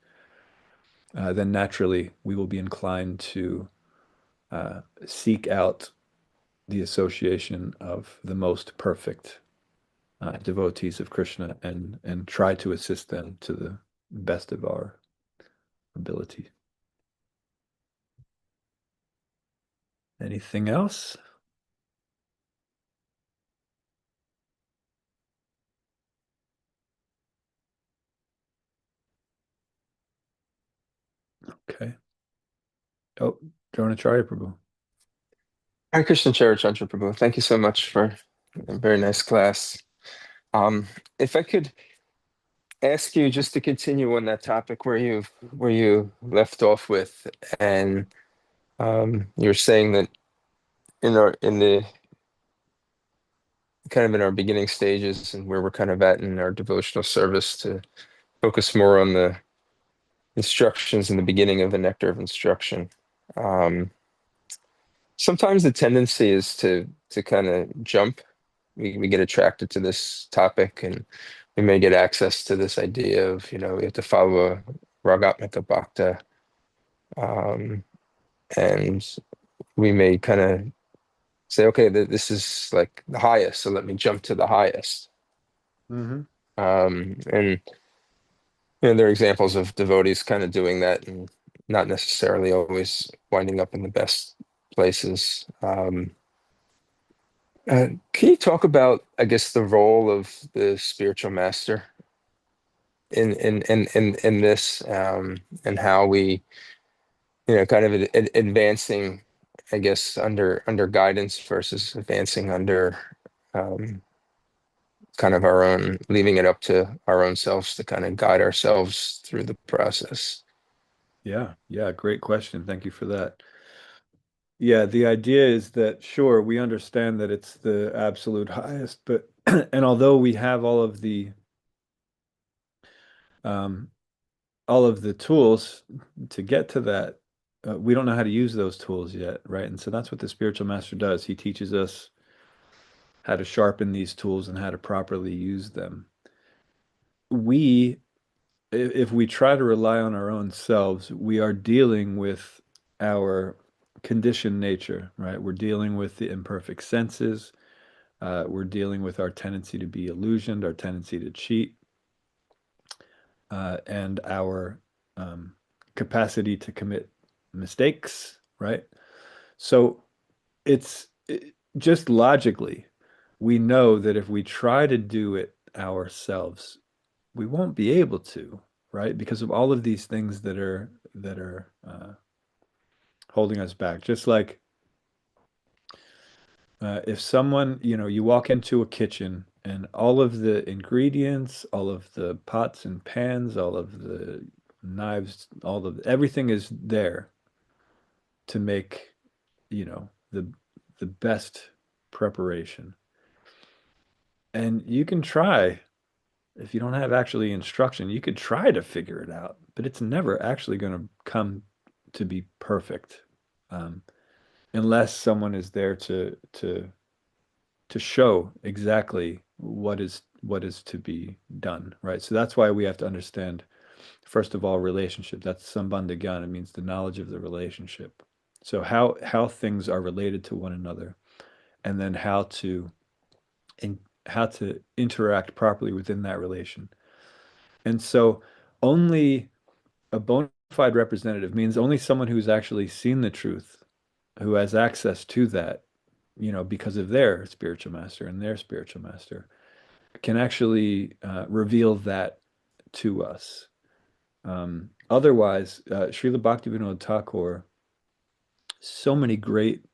then naturally we will be inclined to seek out the association of the most perfect devotees of Krishna and try to assist them to the best of our ability. Anything else? Okay. Oh, Dronacharya Prabhu. Hare Krishna Charachandra Prabhu. Thank you so much for a very nice class. If I could ask you just to continue on that topic where you left off with, and you're saying that in the kind of in our beginning stages and where we're kind of at in our devotional service to focus more on the instructions in the beginning of the nectar of instruction. Sometimes the tendency is to kind of jump. We get attracted to this topic, and we may get access to this idea of, we have to follow a Ragatmika Bhakta. And we may kind of say, okay, this is like the highest, so let me jump to the highest. Mm-hmm. And there are examples of devotees kind of doing that and not necessarily always winding up in the best places. Can you talk about, I guess, the role of the spiritual master in this, and how we, kind of advancing, I guess, under guidance versus advancing under, um, kind of our own, leaving it up to our own selves to kind of guide ourselves through the process. Yeah, great question. Thank you for that. Yeah, the idea is that sure, we understand that it's the absolute highest, but and although we have um, all of the tools to get to that, we don't know how to use those tools yet, right? And so that's what the spiritual master does. He teaches us how to sharpen these tools and how to properly use them. We, if we try to rely on our own selves, we are dealing with our conditioned nature, right? We're dealing with the imperfect senses. We're dealing with our tendency to be illusioned, our tendency to cheat, and our capacity to commit mistakes, right? So just logically, we know that if we try to do it ourselves, we won't be able to, right? Because of all of these things that are holding us back. Just like if someone, you walk into a kitchen and all of the ingredients, all of the pots and pans, all of the knives, all of everything is there to make, the best preparation. And you can try, if you don't have actually instruction, you could try to figure it out, but it's never actually going to come to be perfect, um, unless someone is there to show exactly what is to be done, right? So that's why we have to understand, first of all, relationship. That's sambandha gyan. It means the knowledge of the relationship. So how things are related to one another, and then and how to interact properly within that relation. And so only a bona fide representative means only someone who's actually seen the truth, who has access to that, because of their spiritual master and their spiritual master, can actually reveal that to us. Otherwise, Srila Bhaktivinoda Thakur, so many great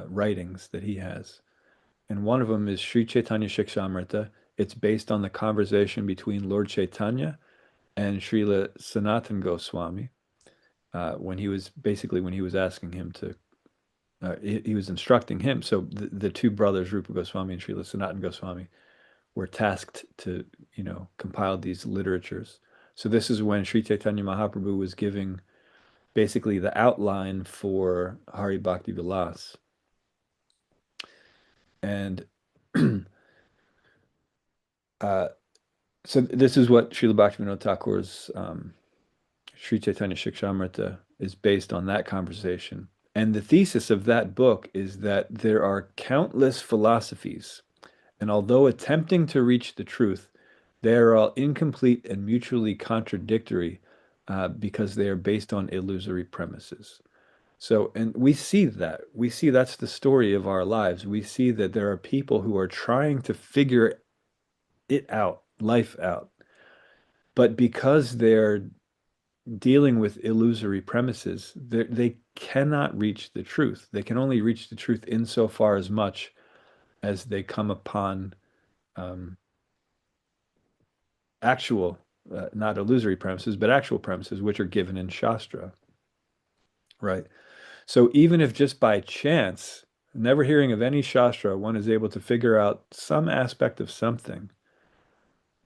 writings that he has. And one of them is Sri Chaitanya Shikshamrita. It's based on the conversation between Lord Chaitanya and Srila Sanatan Goswami, when he was asking him to, he was instructing him. So the two brothers, Rupa Goswami and Srila Sanatan Goswami, were tasked to, compile these literatures. So this is when Sri Chaitanya Mahaprabhu was giving basically the outline for Hari Bhakti Vilas. And so this is what Srila Bhaktivinoda Thakur's Sri Chaitanya Shikshamrita is based on, that conversation. And the thesis of that book is that there are countless philosophies, and although attempting to reach the truth, they are all incomplete and mutually contradictory, because they are based on illusory premises. So, and we see that. We see that's the story of our lives. We see that there are people who are trying to figure it out, life out. But because they're dealing with illusory premises, they cannot reach the truth. They can only reach the truth insofar as much as they come upon um, actual, not illusory premises, but actual premises, which are given in Shastra, right? So even if just by chance, never hearing of any Shastra, one is able to figure out some aspect of something,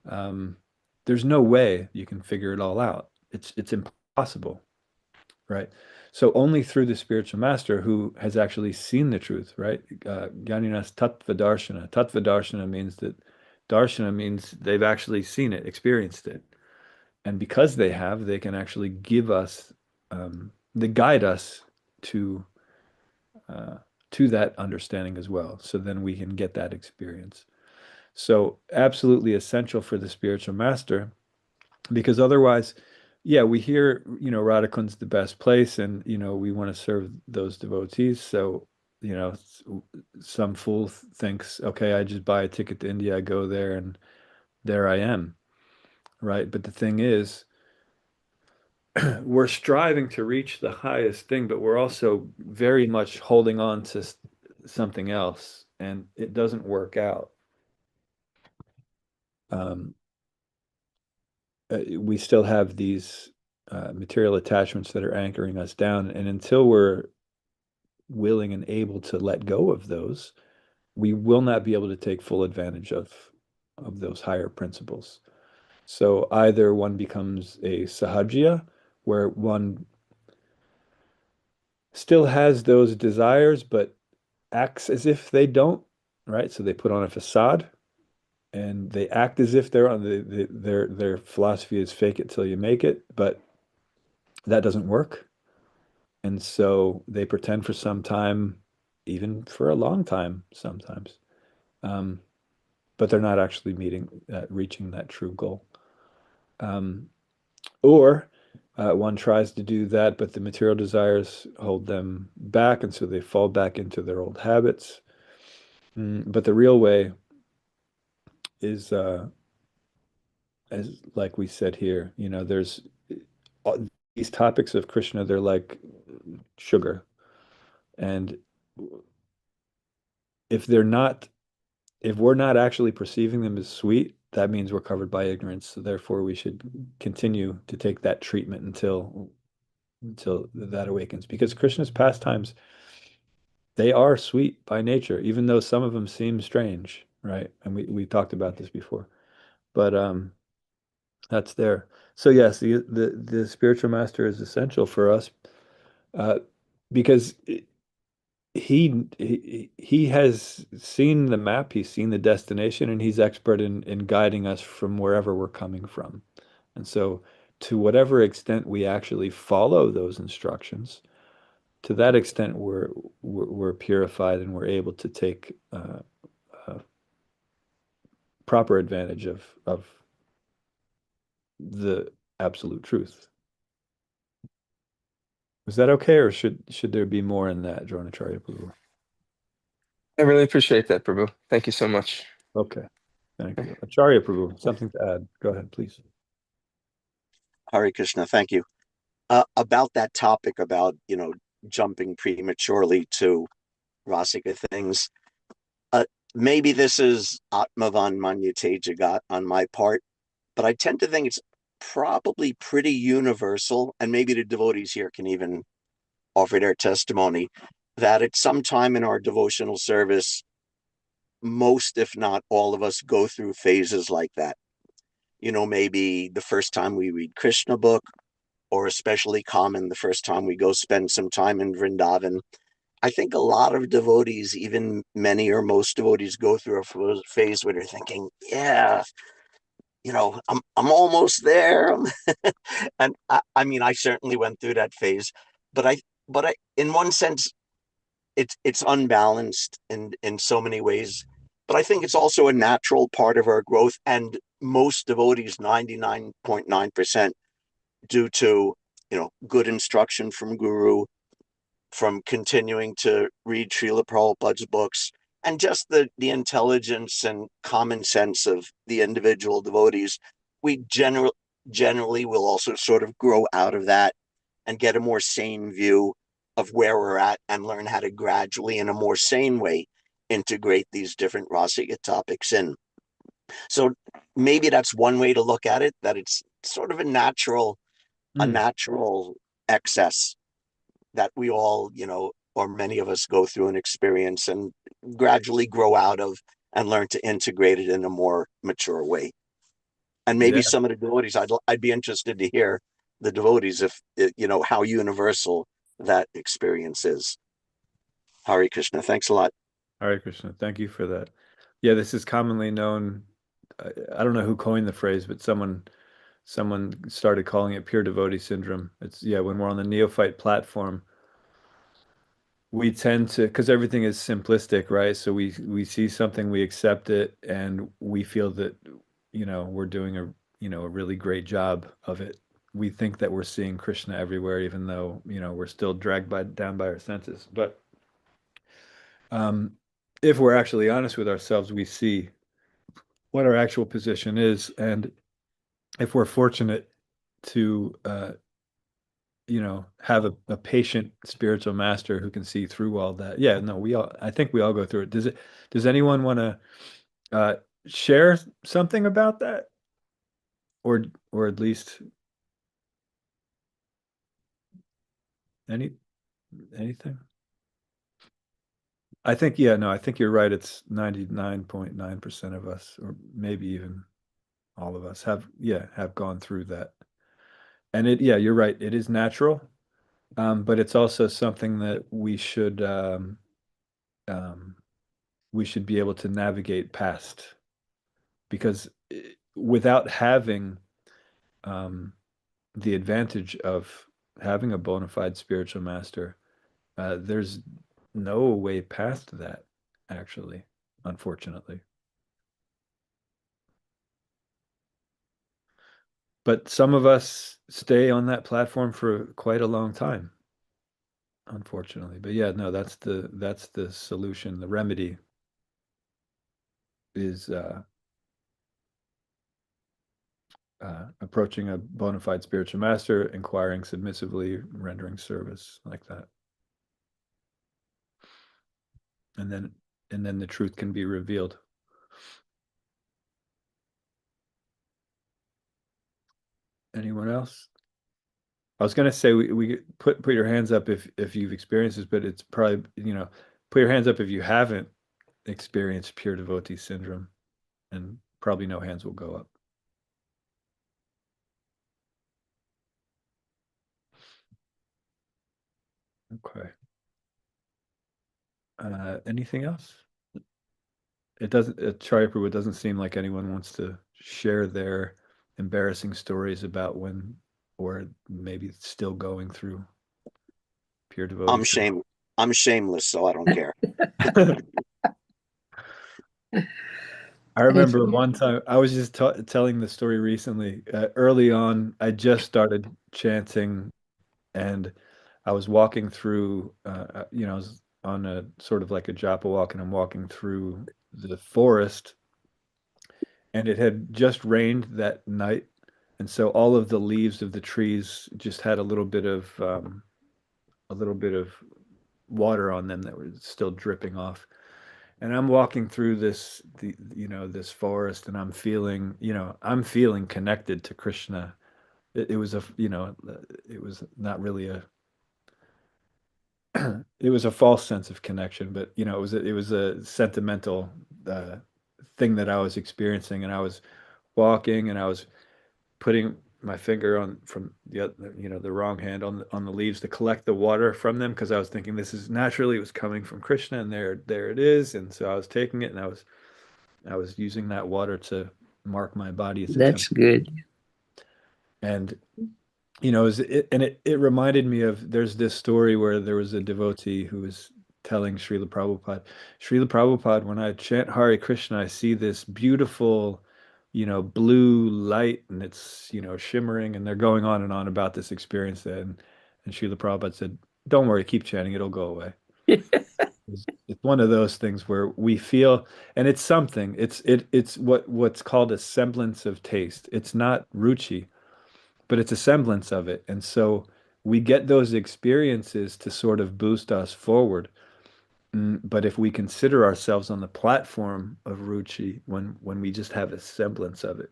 um, there's no way you can figure it all out. It's impossible, right? So only through the spiritual master who has actually seen the truth, right? Jnaninas tattva darshana. Tattva darshana means that darshana means they've actually seen it, experienced it. And because they have, they can actually give us, they guide us to uh, to that understanding as well. So then we can get that experience. So absolutely essential for the spiritual master, because otherwise, yeah, we hear, Radhakun's the best place, and we want to serve those devotees. So, some fool thinks, okay, I just buy a ticket to India, I go there, and there I am, right? But the thing is, we're striving to reach the highest thing, but we're also very much holding on to something else, and it doesn't work out. Um, we still have these material attachments that are anchoring us down, and until we're willing and able to let go of those, we will not be able to take full advantage of those higher principles. So either one becomes a sahajya, where one still has those desires, but acts as if they don't, right? So they put on a facade and they act as if they're on their philosophy is fake it till you make it, but that doesn't work. And so they pretend for some time, even for a long time sometimes. Um, but they're not actually reaching that true goal. Um, or one tries to do that, but the material desires hold them back, and so they fall back into their old habits. But the real way is, as like we said here, there's these topics of Krishna, they're like sugar. And if they're not, if we're not actually perceiving them as sweet, that means we're covered by ignorance. So therefore, we should continue to take that treatment until that awakens. Because Krishna's pastimes, they are sweet by nature, even though some of them seem strange, right? And we talked about this before. But that's there. So yes, the spiritual master is essential for us uh, because he has seen the map, he's seen the destination, and he's expert in guiding us from wherever we're coming from. And so, to whatever extent we actually follow those instructions, to that extent we're purified and we're able to take proper advantage of the absolute truth. Is that okay, or should there be more in that, Dronacharya Prabhu? I really appreciate that, Prabhu. Thank you so much. Okay, thank you. Acharya Prabhu, something to add. Go ahead, please. Hare Krishna, thank you. About that topic about, jumping prematurely to Rasika things, maybe this is Atmavan Manyate Jagat on my part, but I tend to think it's probably pretty universal, and maybe the devotees here can even offer their testimony, that at some time in our devotional service, most, if not all of us, go through phases like that. Maybe the first time we read Krishna book, or especially common the first time we go spend some time in Vrindavan. I think a lot of devotees, even many or most devotees, go through a phase where they're thinking, yeah, I'm almost there. And I mean, I certainly went through that phase, but in one sense, it's unbalanced in so many ways. But I think it's also a natural part of our growth. And most devotees, 99.9%, due to good instruction from Guru, from continuing to read Srila Prabhupada's books, and just the intelligence and common sense of the individual devotees, we generally will also sort of grow out of that and get a more sane view of where we're at and learn how to gradually, in a more sane way, integrate these different Rasic topics in. So maybe that's one way to look at it, that it's sort of a natural excess that we all, or many of us go through and experience and gradually grow out of and learn to integrate it in a more mature way. And maybe Yeah. some of the devotees, I'd be interested to hear the devotees if, how universal that experience is. Hare Krishna. Thanks a lot. Hare Krishna. Thank you for that. Yeah, this is commonly known. I don't know who coined the phrase, but someone started calling it pure devotee syndrome. It's when we're on the neophyte platform, we tend to, because everything is simplistic, right? So we see something, we accept it, and we feel that we're doing a really great job of it. We think that we're seeing Krishna everywhere, even though we're still dragged down by our senses. But if we're actually honest with ourselves, we see what our actual position is, and if we're fortunate to have a patient spiritual master who can see through all that. Yeah, no, I think we all go through it. Does anyone want to share something about that? Or at least anything? I think, yeah, no, I think you're right. It's 99.9% of us, or maybe even all of us have gone through that. And you're right. It is natural. But it's also something that we should we should be able to navigate past, because without having the advantage of having a bona fide spiritual master, there's no way past that, actually, unfortunately. But some of us stay on that platform for quite a long time, unfortunately. But yeah, no, that's the solution. The remedy is approaching a bona fide spiritual master, inquiring submissively, rendering service like that. And then the truth can be revealed. Anyone else? I was gonna say we put your hands up if you've experienced this, but it's probably, put your hands up if you haven't experienced pure devotee syndrome, and probably no hands will go up. Okay. Anything else? It doesn't, Charipur, it doesn't seem like anyone wants to share their embarrassing stories about when, or maybe still going through pure devotee syndrome. I'm shameless, so I don't care. I remember one time I was just telling the story recently. Early on, I just started chanting, and I was walking through, I was on a sort of like a japa walk, and I'm walking through the forest, and it had just rained that night, and so all of the leaves of the trees just had a little bit of water on them that were still dripping off. And I'm walking through this forest, and I'm feeling connected to Krishna. It was it was not really it was a false sense of connection, but it was a sentimental uh, thing that I was experiencing, and I was walking, and I was putting my finger on from the wrong hand on the leaves to collect the water from them, because I was thinking this is naturally, it was coming from Krishna, and there it is. And so I was taking it, and I was using that water to mark my body as a That's temple. good. And it reminded me of, there's this story where there was a devotee who was telling Srila Prabhupada, when I chant Hare Krishna, I see this beautiful, blue light, and it's, shimmering, and they're going on and on about this experience. And Srila Prabhupada said, don't worry, keep chanting, it'll go away. It's one of those things where we feel, and it's something, it's what's called a semblance of taste. It's not ruchi, but it's a semblance of it. And so we get those experiences to sort of boost us forward. But if we consider ourselves on the platform of ruchi, when we just have a semblance of it,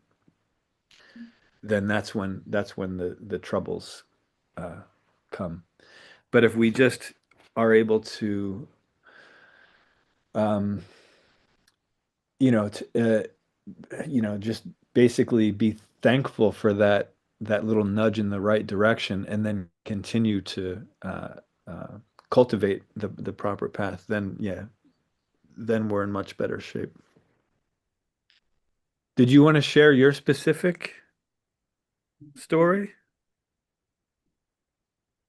then that's when the troubles come. But if we just are able to, um, just basically be thankful for that little nudge in the right direction, and then continue to cultivate the proper path, then yeah, then we're in much better shape. Did you want to share your specific story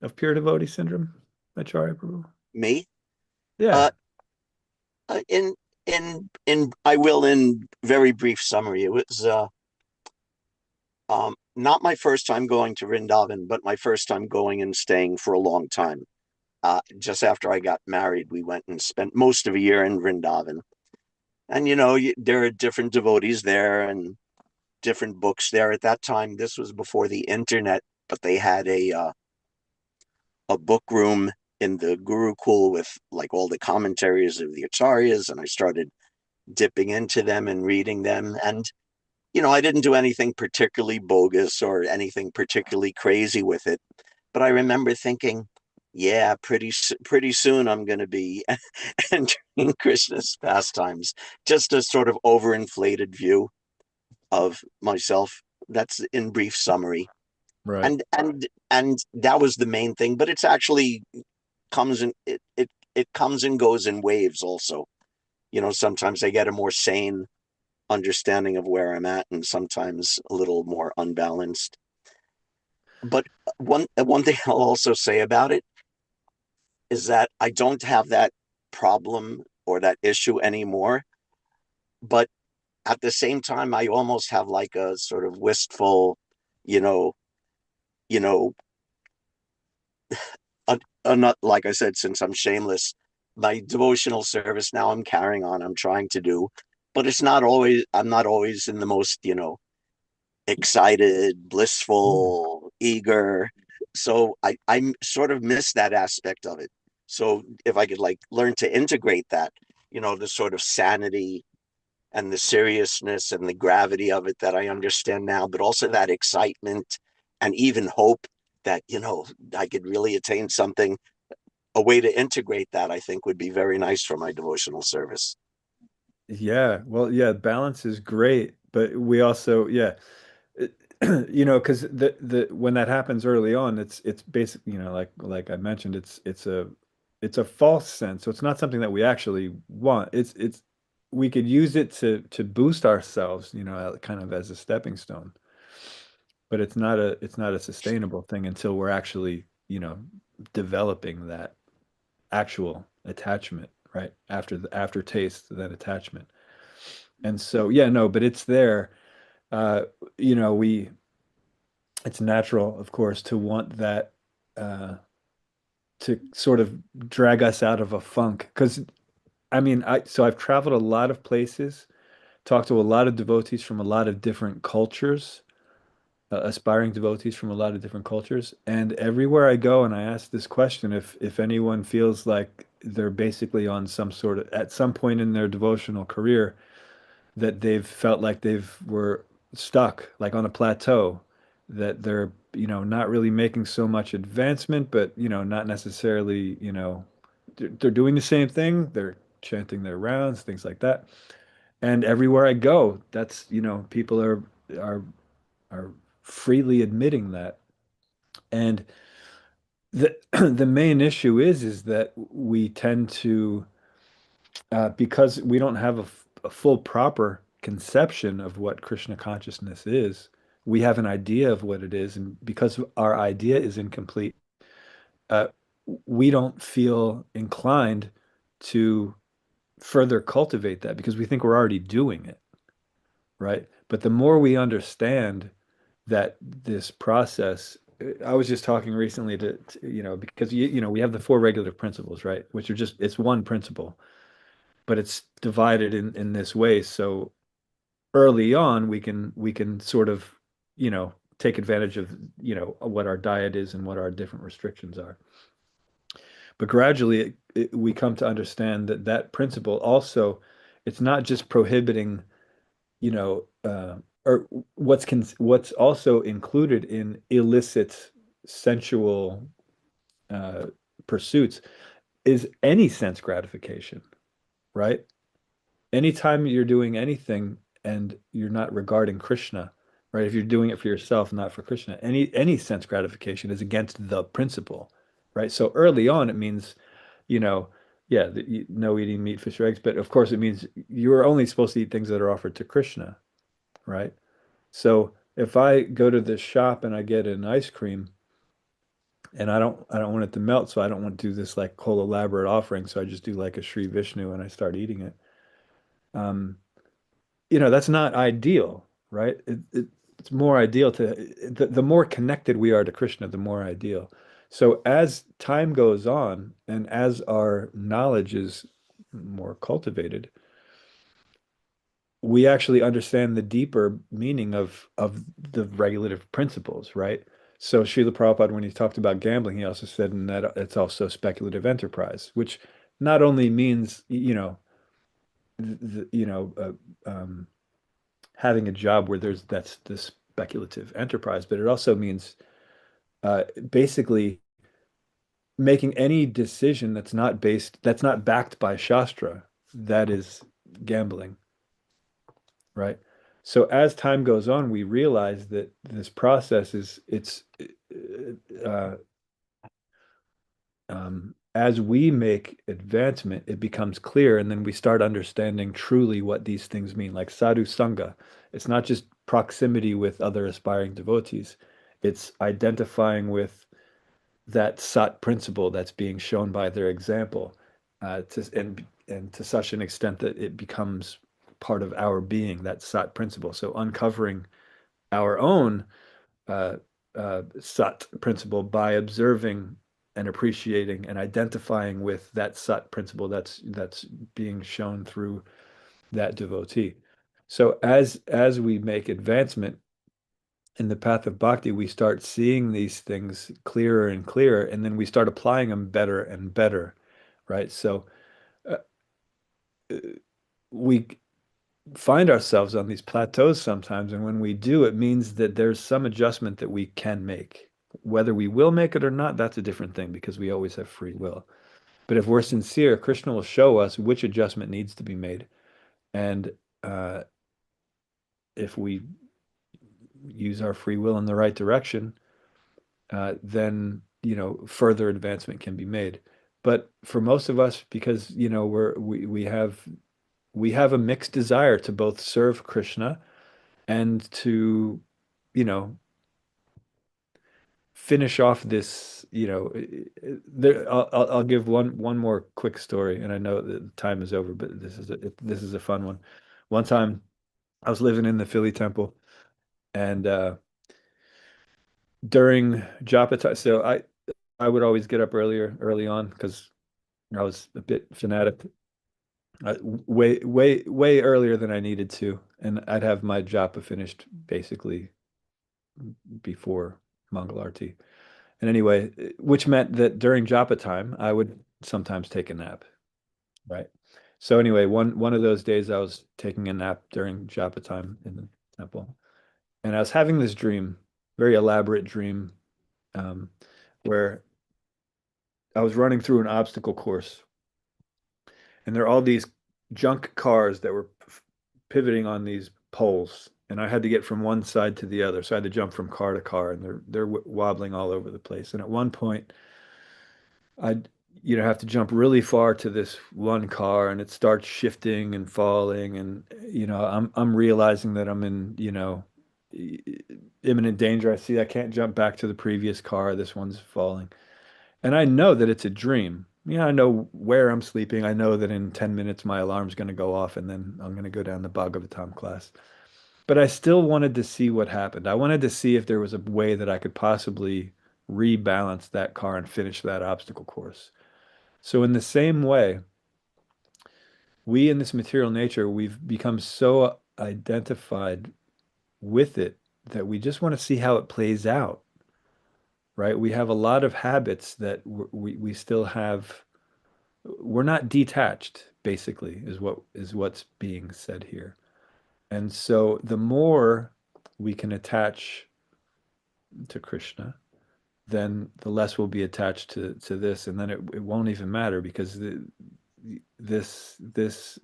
of pure devotee syndrome, Acharya Prabhu? Me? Yeah. Uh, in I will, in very brief summary. It was not my first time going to Vrindavan, but my first time going and staying for a long time. Just after I got married, we went and spent most of a year in Vrindavan. And there are different devotees there and different books there. At that time, this was before the internet, but they had a book room in the Gurukul with like all the commentaries of the acharyas, and I started dipping into them and reading them. And I didn't do anything particularly bogus or anything particularly crazy with it, but I remember thinking, yeah, pretty soon I'm going to be entering Krishna's pastimes. Just a sort of overinflated view of myself. That's in brief summary. Right. And that was the main thing, but it's actually comes in it comes and goes in waves also. sometimes I get a more sane understanding of where I'm at, and sometimes a little more unbalanced. But one thing I'll also say about it is that I don't have that problem or that issue anymore. But at the same time, I almost have like a sort of wistful, you know, you know, not like I said, since I'm shameless, my devotional service now I'm carrying on, I'm trying to do, but I'm not always in the most, excited, blissful, eager. So I sort of miss that aspect of it. So if I could like learn to integrate that, the sort of sanity and the seriousness and the gravity of it that I understand now, but also that excitement and even hope that, I could really attain something. A way to integrate that, I think, would be very nice for my devotional service. Yeah, well, yeah, balance is great, but we also, yeah, it- because the when that happens early on, it's basically, like I mentioned, it's a false sense. So it's not something that we actually want. It's we could use it to boost ourselves, kind of as a stepping stone, but it's not a sustainable thing until we're actually, developing that actual attachment, right? After the aftertaste, then attachment. And so, yeah, no, but it's there. Uh, we it's natural, of course, to want that uh to sort of drag us out of a funk. Because I mean, I've traveled a lot of places, talked to a lot of devotees from a lot of different cultures, aspiring devotees from a lot of different cultures, and everywhere I go and I ask this question, if anyone feels like they're basically on some sort of at some point in their devotional career that they've felt like they've were stuck, like on a plateau, that they're, not really making so much advancement, but, not necessarily, they're doing the same thing. They're chanting their rounds, things like that. And everywhere I go, that's, people are are freely admitting that. And the the main issue is that we tend to because we don't have a full proper conception of what Krishna consciousness is. We have an idea of what it is, and because our idea is incomplete, uh, we don't feel inclined to further cultivate that because we think we're already doing it, right? But the more we understand that this process, I was just talking recently because we have the four regulative principles, right? Which are just it's one principle, but it's divided in this way. So early on, we can sort of, take advantage of, what our diet is and what our different restrictions are. But gradually, we come to understand that that principle also, it's not just prohibiting, you know, or what's also included in illicit sensual uh, pursuits is any sense gratification, right? Anytime you're doing anything and you're not regarding Krishna, right? If you're doing it for yourself, not for Krishna, any sense gratification is against the principle, right? So early on, it means, you know, yeah, no eating meat, fish, or eggs, but of course, it means you're only supposed to eat things that are offered to Krishna, right? So if I go to this shop and I get an ice cream and I don't want it to melt, so I don't want to do this like whole elaborate offering, so I just do like a Sri Vishnu and I start eating it. Um, that's not ideal, right? It's more ideal the more connected we are to Krishna, the more ideal. So as time goes on and as our knowledge is more cultivated, we actually understand the deeper meaning of the regulative principles, right? So Srila Prabhupada, when he talked about gambling, he also said in that it's also speculative enterprise, which not only means, the, having a job where that's this speculative enterprise, but it also means basically making any decision that's not backed by Shastra, that is gambling, right? So as time goes on, we realize that this process is it's uh, as we make advancement, it becomes clear, and then we start understanding truly what these things mean. Like sadhu sangha, it's not just proximity with other aspiring devotees, it's identifying with that sat principle that's being shown by their example, and to such an extent that it becomes part of our being, that sat principle. So uncovering our own uh, sat principle by observing and appreciating and identifying with that sat principle that's being shown through that devotee. So as we make advancement in the path of bhakti, we start seeing these things clearer and clearer, and then we start applying them better and better, right? So uh, we find ourselves on these plateaus sometimes, and when we do, it means that there's some adjustment that we can make. Whether we will make it or not, that's a different thing because we always have free will. But if we're sincere, Krishna will show us which adjustment needs to be made. And uh, if we use our free will in the right direction, then further advancement can be made. But for most of us, because we have a mixed desire to both serve Krishna and to, you know, finish off this, I'll give one more quick story, and I know that the time is over, but this is a fun one. One time, I was living in the Philly temple, and during japa time, so I would always get up early on because I was a bit fanatic, way way way earlier than I needed to, and I'd have my japa finished basically before Mangal Arti. And anyway, which meant that during japa time, I would sometimes take a nap, right? So anyway, one of those days I was taking a nap during japa time in the temple, and I was having this dream, very elaborate dream, um, where I was running through an obstacle course, and there are all these junk cars that were pivoting on these poles, and I had to get from one side to the other. So I had to jump from car to car, and they're wobbling all over the place. And at one point, I'd have to jump really far to this one car, and it starts shifting and falling, and I'm realizing that I'm in imminent danger. I see I can't jump back to the previous car. This one's falling. And I know that it's a dream. I know where I'm sleeping. I know that in 10 minutes my alarm's going to go off and then I'm going to go down the Bhagavatam class. But I still wanted to see what happened. I wanted to see if there was a way that I could possibly rebalance that car and finish that obstacle course. So in the same way, we in this material nature, we've become so identified with it that we just want to see how it plays out, right? We have a lot of habits that we still have. We're not detached, basically, is what's being said here. And so the more we can attach to Krishna, then the less we'll be attached to this, and then it won't even matter because this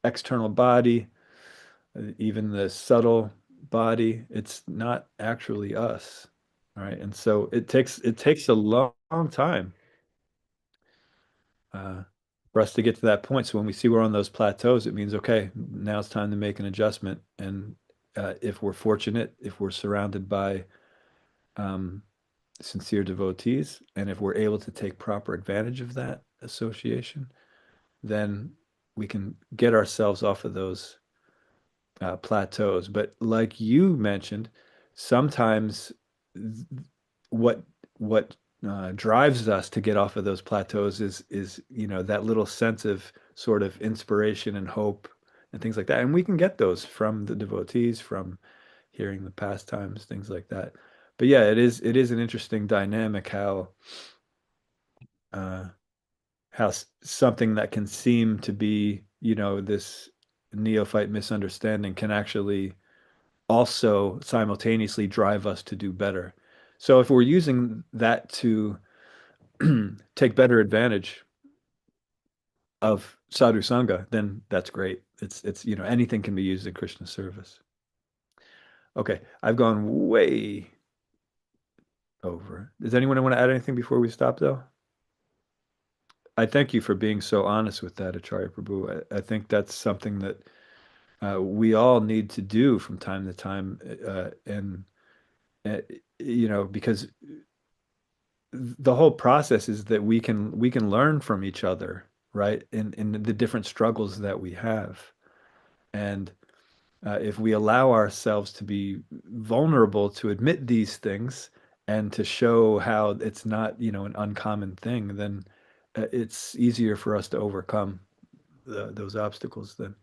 external body, even the subtle body, it's not actually us, right? And so it takes a long time uh, for us to get to that point. So when we see we're on those plateaus, it means, okay, now it's time to make an adjustment. And if we're fortunate, if we're surrounded by um, sincere devotees, and if we're able to take proper advantage of that association, then we can get ourselves off of those plateaus. But like you mentioned, sometimes what what drives us to get off of those plateaus is that little sense of sort of inspiration and hope and things like that. And we can get those from the devotees, from hearing the pastimes, things like that. But yeah, it is an interesting dynamic uh, how something that can seem to be this neophyte misunderstanding can actually also simultaneously drive us to do better. So if we're using that to take better advantage of sadhu sangha, then that's great. It's anything can be used in Krishna service. Okay, I've gone way over. Does anyone want to add anything before we stop though? I thank you for being so honest with that, Acharya Prabhu. I think that's something that we all need to do from time to time, and uh, because the whole process is that we can learn from each other, right? In the different struggles that we have, and if we allow ourselves to be vulnerable to admit these things and to show how it's not, an uncommon thing, then it's easier for us to overcome those obstacles then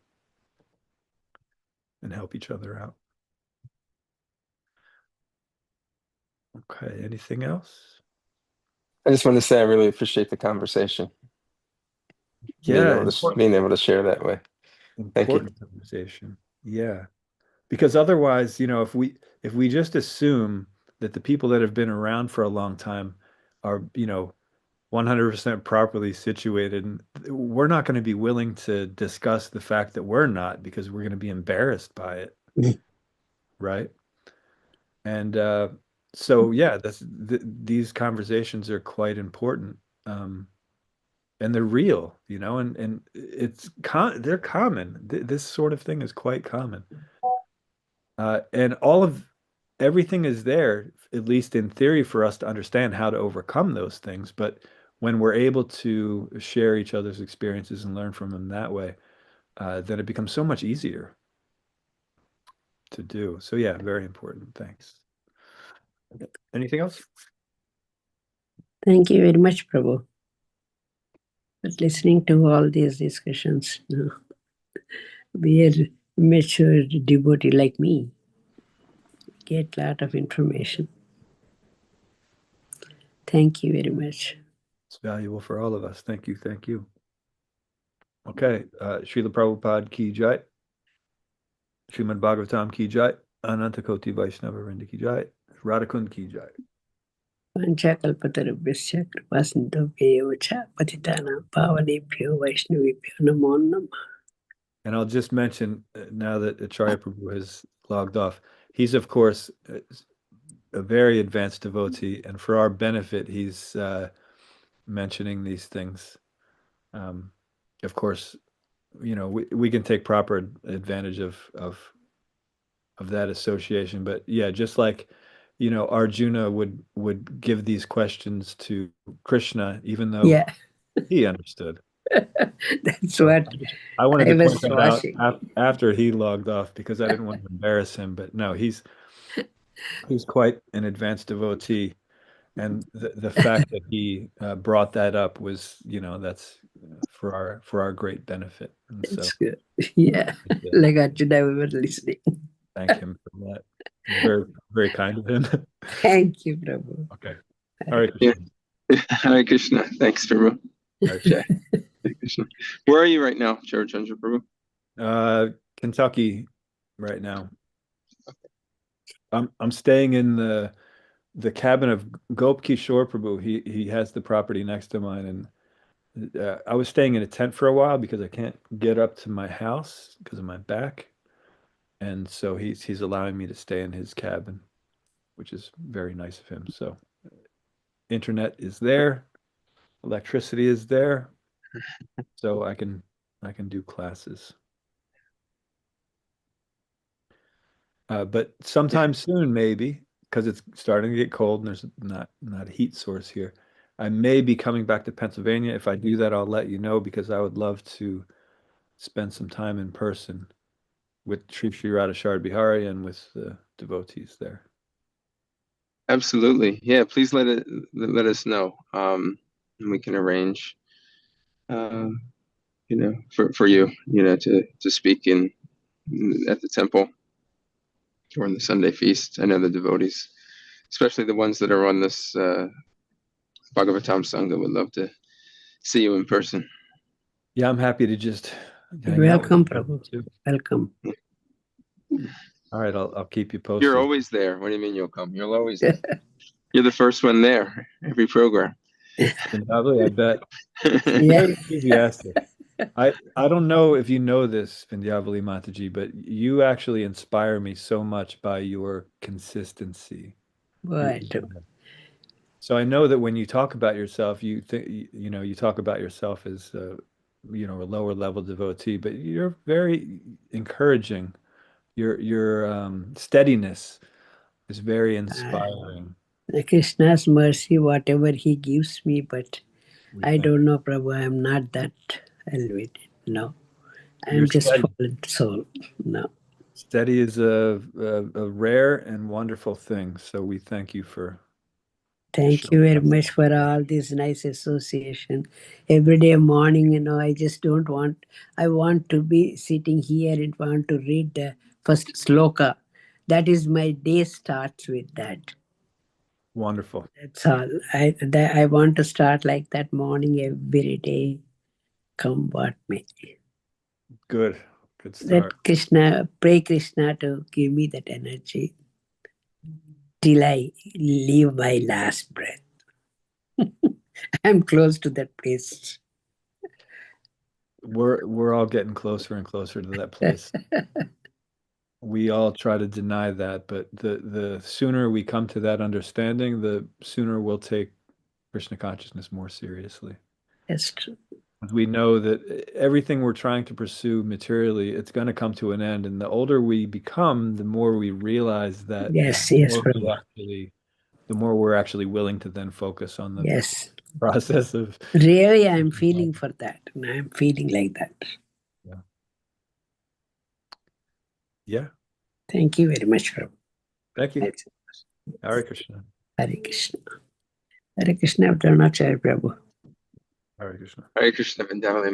and help each other out. Okay, anything else? I just want to say I really appreciate the conversation, Yeah, being able to share that way. Thank you. important conversation. Yeah. Because otherwise, if we just assume that the people that have been around for a long time are, 100% properly situated, and we're not going to be willing to discuss the fact that we're not because we're going to be embarrassed by it, right? And so, yeah, these conversations are quite important, and they're real, and they're common. This sort of thing is quite common. And everything is there, at least in theory, for us to understand how to overcome those things. But when we're able to share each other's experiences and learn from them that way, then it becomes so much easier to do. So yeah, very important. Thanks. Anything else? Thank you very much, Prabhu. But listening to all these discussions, we are mature devotee like me, get a lot of information. Thank you very much. It's valuable for all of us. Thank you. Thank you. Okay. Srila Prabhupada ki jai. Srimad Bhagavatam ki jai. Ananta Koti Vaishnava Vrinda ki jai. Radhakund ki jai. Panchakalpatarubhyasya kripasindhubhyo cha patitanam pavanebhyo vaishnavibhyo namo namah. And I'll just mention now that Acharya Prabhu has logged off, he's of course a very advanced devotee, and for our benefit, he's mentioning these things. Of course, we can take proper advantage of that association, but yeah, just like Arjuna would give these questions to Krishna, even though Yeah, he understood. that's So what I wanted I to was point that out watching. after he logged off because I didn't want to embarrass him. But no, he's quite an advanced devotee, and the fact that he brought that up was, that's for our great benefit. And so It's good. Yeah, like Arjuna, we were listening. thank him for that. Very, very kind of him. Thank you, Prabhu. Okay. All right. Yeah. Hare Krishna. Thanks, Prabhu. Hare Krishna. Where are you right now, Charachandra Prabhu? Kentucky right now. I'm staying in the cabin of Gop Kishore Prabhu. He has the property next to mine, and I was staying in a tent for a while because I can't get up to my house because of my back, and so he's allowing me to stay in his cabin, which is very nice of him. So internet is there, electricity is there, so I can do classes. But sometime soon, maybe, because it's starting to get cold and there's not a heat source here. I may be coming back to Pennsylvania. If I do that, I'll let you know because I would love to spend some time in person with Sri Radha Shard Bihari and with the devotees there. Absolutely. Yeah, please let us know. And we can arrange for you, to speak at the temple during the Sunday feast. I know the devotees, especially the ones that are on this Bhagavatam Sangha, would love to see you in person. Yeah, I'm happy to just Welcome, Prabhu. Welcome. All right, I'll keep you posted. You're always there. What do you mean you'll come? You're always there. You're the first one there every program. Probably, I bet. Yeah. Enthusiastic. I don't know if you know this, Vindyavali Mataji, but you actually inspire me so much by your consistency. Right. So I know that when you talk about yourself, you think, you talk about yourself as, a lower level devotee, but you're very encouraging. Your steadiness is very inspiring. Krishna's mercy, whatever he gives me, but We I thank don't know, Prabhu, I'm not that elevated. No, You're I'm just steady. fallen soul. No. Steady is a rare and wonderful thing. So we thank you for Thank you showing very us much for all this nice association. Every day morning, I just don't want, I want to be sitting here and want to read the first sloka. That is my day starts with that. Wonderful. That's all. I want to start like that morning every day, come what may. Good. Good start. Let Krishna, pray Krishna to give me that energy till I leave my last breath. I'm close to that place. We're all getting closer and closer to that place. We all try to deny that, but the sooner we come to that understanding, the sooner we'll take Krishna consciousness more seriously. That's true. We know that everything we're trying to pursue materially, it's going to come to an end. And the older we become, the more we realize that Yes, the yes, more we Prabhu. the more we're actually willing to then focus on the Yes. process of. Really, I'm feeling for that. And I'm feeling like that. Yeah. Yeah. Thank you very much, Prabhu. Thank you. Hare Krishna. Hare Krishna. Hare Krishna, Dronacharya Prabhu. Hare Krishna. Hare Krishna, Vrindavan